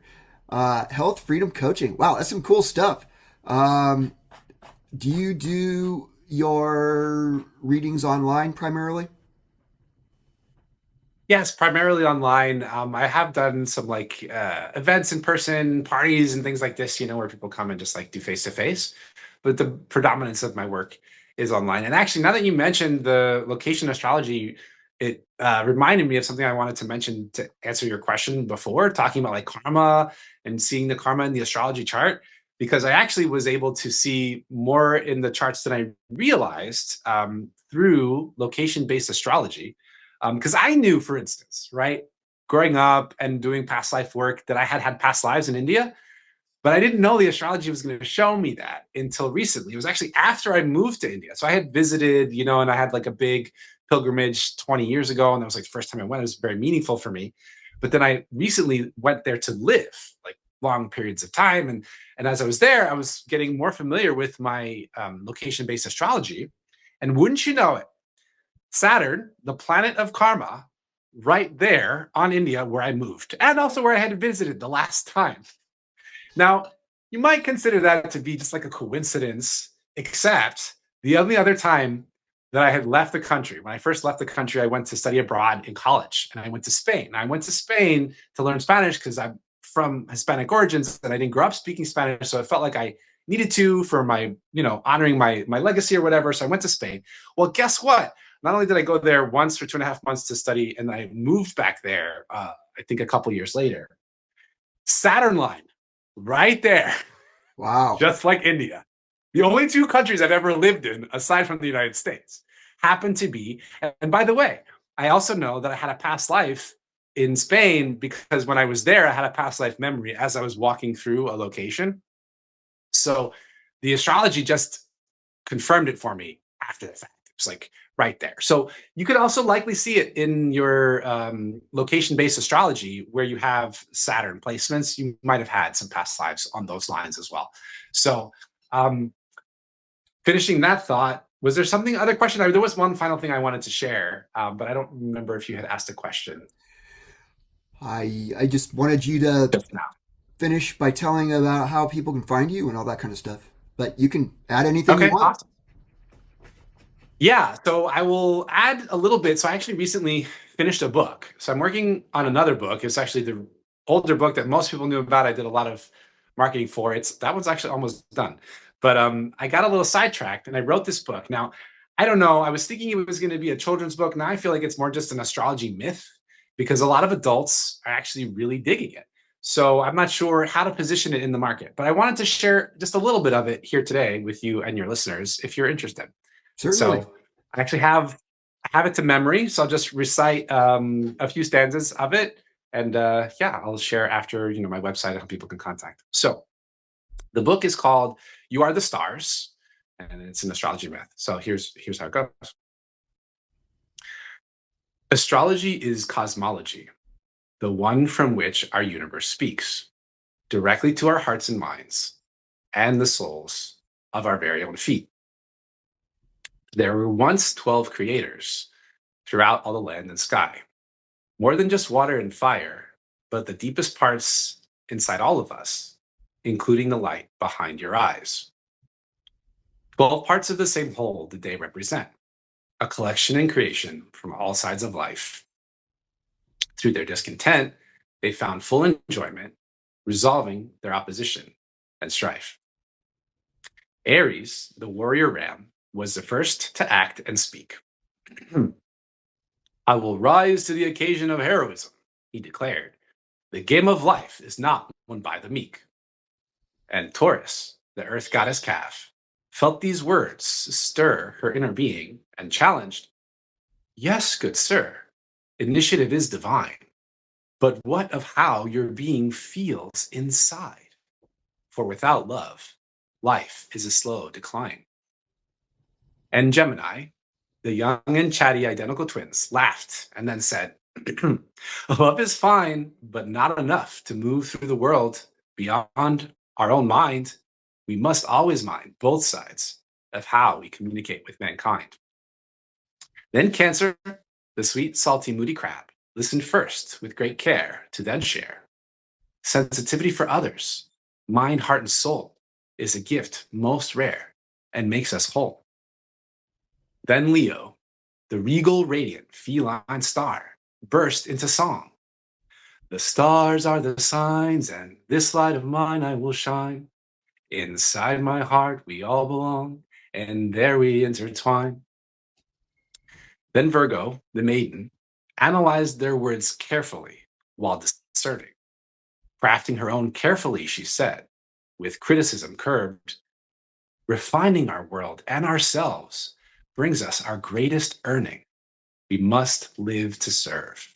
Health freedom coaching. Wow, that's some cool stuff. Do you do your readings online primarily? yes, primarily online. I have done some like events in person, parties and things like this, where people come and just like do face to face. But the predominance of my work is online. And actually, now that you mentioned the location astrology, it reminded me of something I wanted to mention to answer your question before, talking about like karma and seeing the karma in the astrology chart, because I actually was able to see more in the charts than I realized through location-based astrology. Because I knew, for instance, right, growing up and doing past life work, that I had past lives in India, but I didn't know the astrology was going to show me that until recently. It was actually after I moved to India. So I had visited, and I had like a big pilgrimage 20 years ago. And that was like the first time I went. It was very meaningful for me. But then I recently went there to live like long periods of time. And as I was there, I was getting more familiar with my location-based astrology. And wouldn't you know it, Saturn, the planet of karma, right there on India where I moved, and also where I had visited the last time. Now, you might consider that to be just like a coincidence, except the only other time that I had left the country, when I first left the country, I went to study abroad in college, and I went to Spain. I went to Spain to learn Spanish because I'm from Hispanic origins and I didn't grow up speaking Spanish. So it felt like I needed to for my, honoring my legacy or whatever. So I went to Spain. Well, guess what? not only did I go there once for 2.5 months to study, and I moved back there, I think a couple years later. Saturn line, right there. Wow. Just like India. The only two countries I've ever lived in, aside from the United States, happen to be. And by the way, I also know that I had a past life in Spain because when I was there, I had a past life memory as I was walking through a location. So the astrology just confirmed it for me after the fact. It's like right there. So you could also likely see it in your location-based astrology where you have Saturn placements. You might have had some past lives on those lines as well. So finishing that thought, was there something, other question? There was one final thing I wanted to share, but I don't remember if you had asked a question. I just wanted you to Just now. finish by telling about how people can find you and all that kind of stuff. But you can add anything you Okay, want. awesome. Yeah, so I will add a little bit. So I actually recently finished a book. So I'm working on another book. It's actually the older book that most people knew about. I did a lot of marketing for. That one's actually almost done. But I got a little sidetracked and I wrote this book. Now, I don't know. I was thinking it was going to be a children's book. Now I feel like it's more just an astrology myth because a lot of adults are actually really digging it. So I'm not sure how to position it in the market, but I wanted to share just a little bit of it here today with you and your listeners if you're interested. Certainly. So I actually have it to memory. So I'll just recite a few stanzas of it, and yeah, I'll share after my website how people can contact. So the book is called "You Are the Stars," and it's an astrology myth. So here's how it goes. Astrology is cosmology, the one from which our universe speaks, directly to our hearts and minds, and the souls of our very own feet. There were once 12 creators throughout all the land and sky, more than just water and fire, but the deepest parts inside all of us, including the light behind your eyes. 12 parts of the same whole did they represent, a collection and creation from all sides of life. Through their discontent, they found full enjoyment, resolving their opposition and strife. Aries, the warrior ram, was the first to act and speak. I will rise to the occasion of heroism, he declared. The game of life is not won by the meek. And Taurus, the earth goddess calf, felt these words stir her inner being and challenged, yes, good sir, initiative is divine, but what of how your being feels inside? For without love, life is a slow decline. And Gemini, the young and chatty identical twins, laughed and then said, love is fine, but not enough to move through the world beyond our own mind. We must always mind both sides of how we communicate with mankind. Then Cancer, the sweet, salty, moody crab, listened first with great care to then share. Sensitivity for others, mind, heart, and soul, is a gift most rare and makes us whole. Then Leo, the regal, radiant, feline star, burst into song. The stars are the signs, and this light of mine I will shine. Inside my heart we all belong, and there we intertwine. Then Virgo, the maiden, analyzed their words carefully while discerning. Crafting her own carefully, she said, with criticism curbed, refining our world and ourselves brings us our greatest earning. We must live to serve.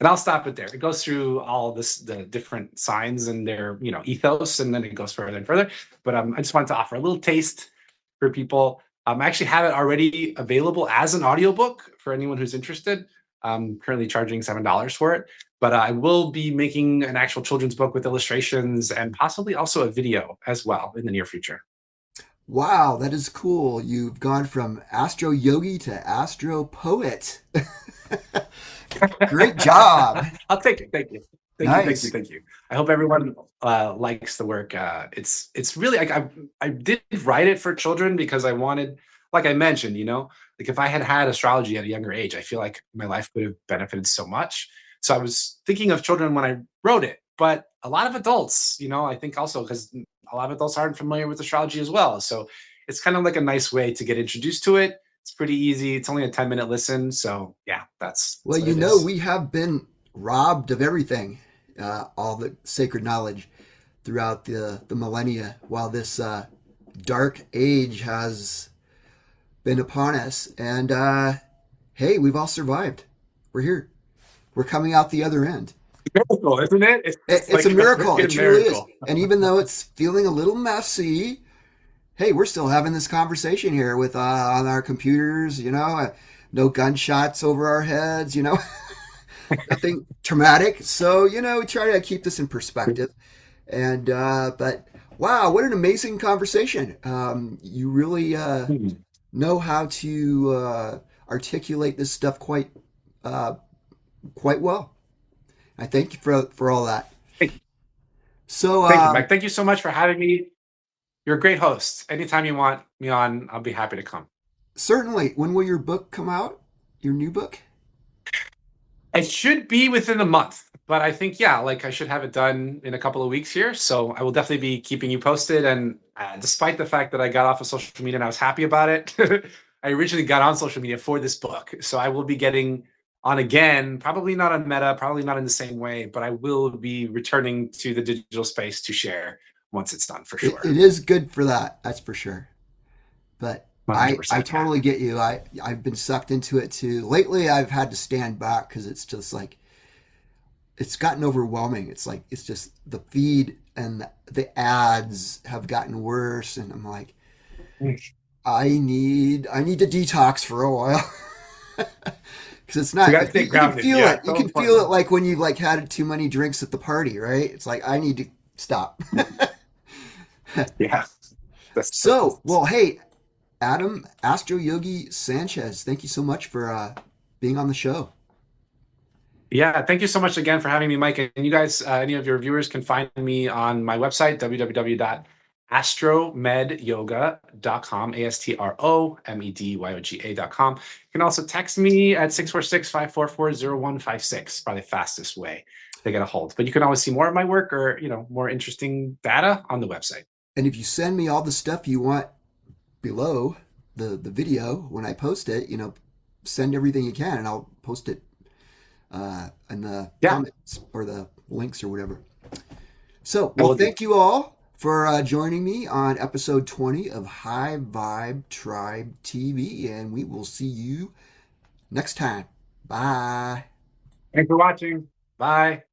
And I'll stop it there. It goes through all this, the different signs and their, ethos, and then it goes further and further. But I just wanted to offer a little taste for people. I actually have it already available as an audiobook for anyone who's interested. I'm currently charging $7 for it, but I will be making an actual children's book with illustrations and possibly also a video as well in the near future. Wow, that is cool. You've gone from astro yogi to astro poet. Great job. I'll take it. Thank you. Thank you. I hope everyone likes the work. It's really like I did write it for children because I wanted, like I mentioned, like if I had had astrology at a younger age, I feel like my life would have benefited so much. So I was thinking of children when I wrote it, but a lot of adults, I think also because a lot of adults aren't familiar with astrology as well. So it's kind of like a nice way to get introduced to it, It's pretty easy. It's only a 10-minute listen. So yeah, Well, that's what it is. we have been robbed of everything, all the sacred knowledge throughout the millennia, while this dark age has been upon us. And hey, we've all survived. We're here. We're coming out the other end. Miracle, isn't it? It's It's a like a miracle. It freaking truly is. miracle. And even though it's feeling a little messy, hey, we're still having this conversation here with on our computers. No gunshots over our heads. Nothing traumatic. So we try to keep this in perspective. And but wow, what an amazing conversation. You really know how to articulate this stuff uh, quite well. I thank you for all that. So Thank you, Mike. Thank you so much for having me. You're a great host. Anytime you want me on, I'll be happy to come. certainly, when will your book come out? Your new book? It should be within a month, but I think, yeah, like I should have it done in a couple of weeks here. So I will definitely be keeping you posted. And despite the fact that I got off of social media and I was happy about it, I originally got on social media for this book. So I will be getting on again, probably not on Meta, probably not in the same way, but I will be returning to the digital space to share once it's done for It sure. is good for that. That's for sure. But I 100%. Yeah. totally get you. I've been sucked into it too. Lately, I've had to stand back because it's just like it's gotten overwhelming. It's like it's just the feed and the ads have gotten worse, and I'm like, I need to detox for a while because it's You not. got to stay You can grounded. feel Yeah. it. You So can feel it important. like when you've like had too many drinks at the party, right? It's like I need to stop. Yeah. That's So, well, hey, Adam AstroYogi Sanchez, thank you so much for being on the show. Yeah, thank you so much again for having me, Mike. And you guys, any of your viewers can find me on my website, www.astromedyoga.com, astromedyoga.com. You can also text me at 646-544-0156, probably the fastest way to get a hold. But you can always see more of my work or, more interesting data on the website. And if you send me all the stuff you want below the video when I post it, send everything you can, and I'll post it in the Yeah, comments or the links or whatever. So, I well, will do. thank you all for joining me on episode 20 of High Vibe Tribe TV, and we will see you next time. Bye. Thanks for watching. Bye.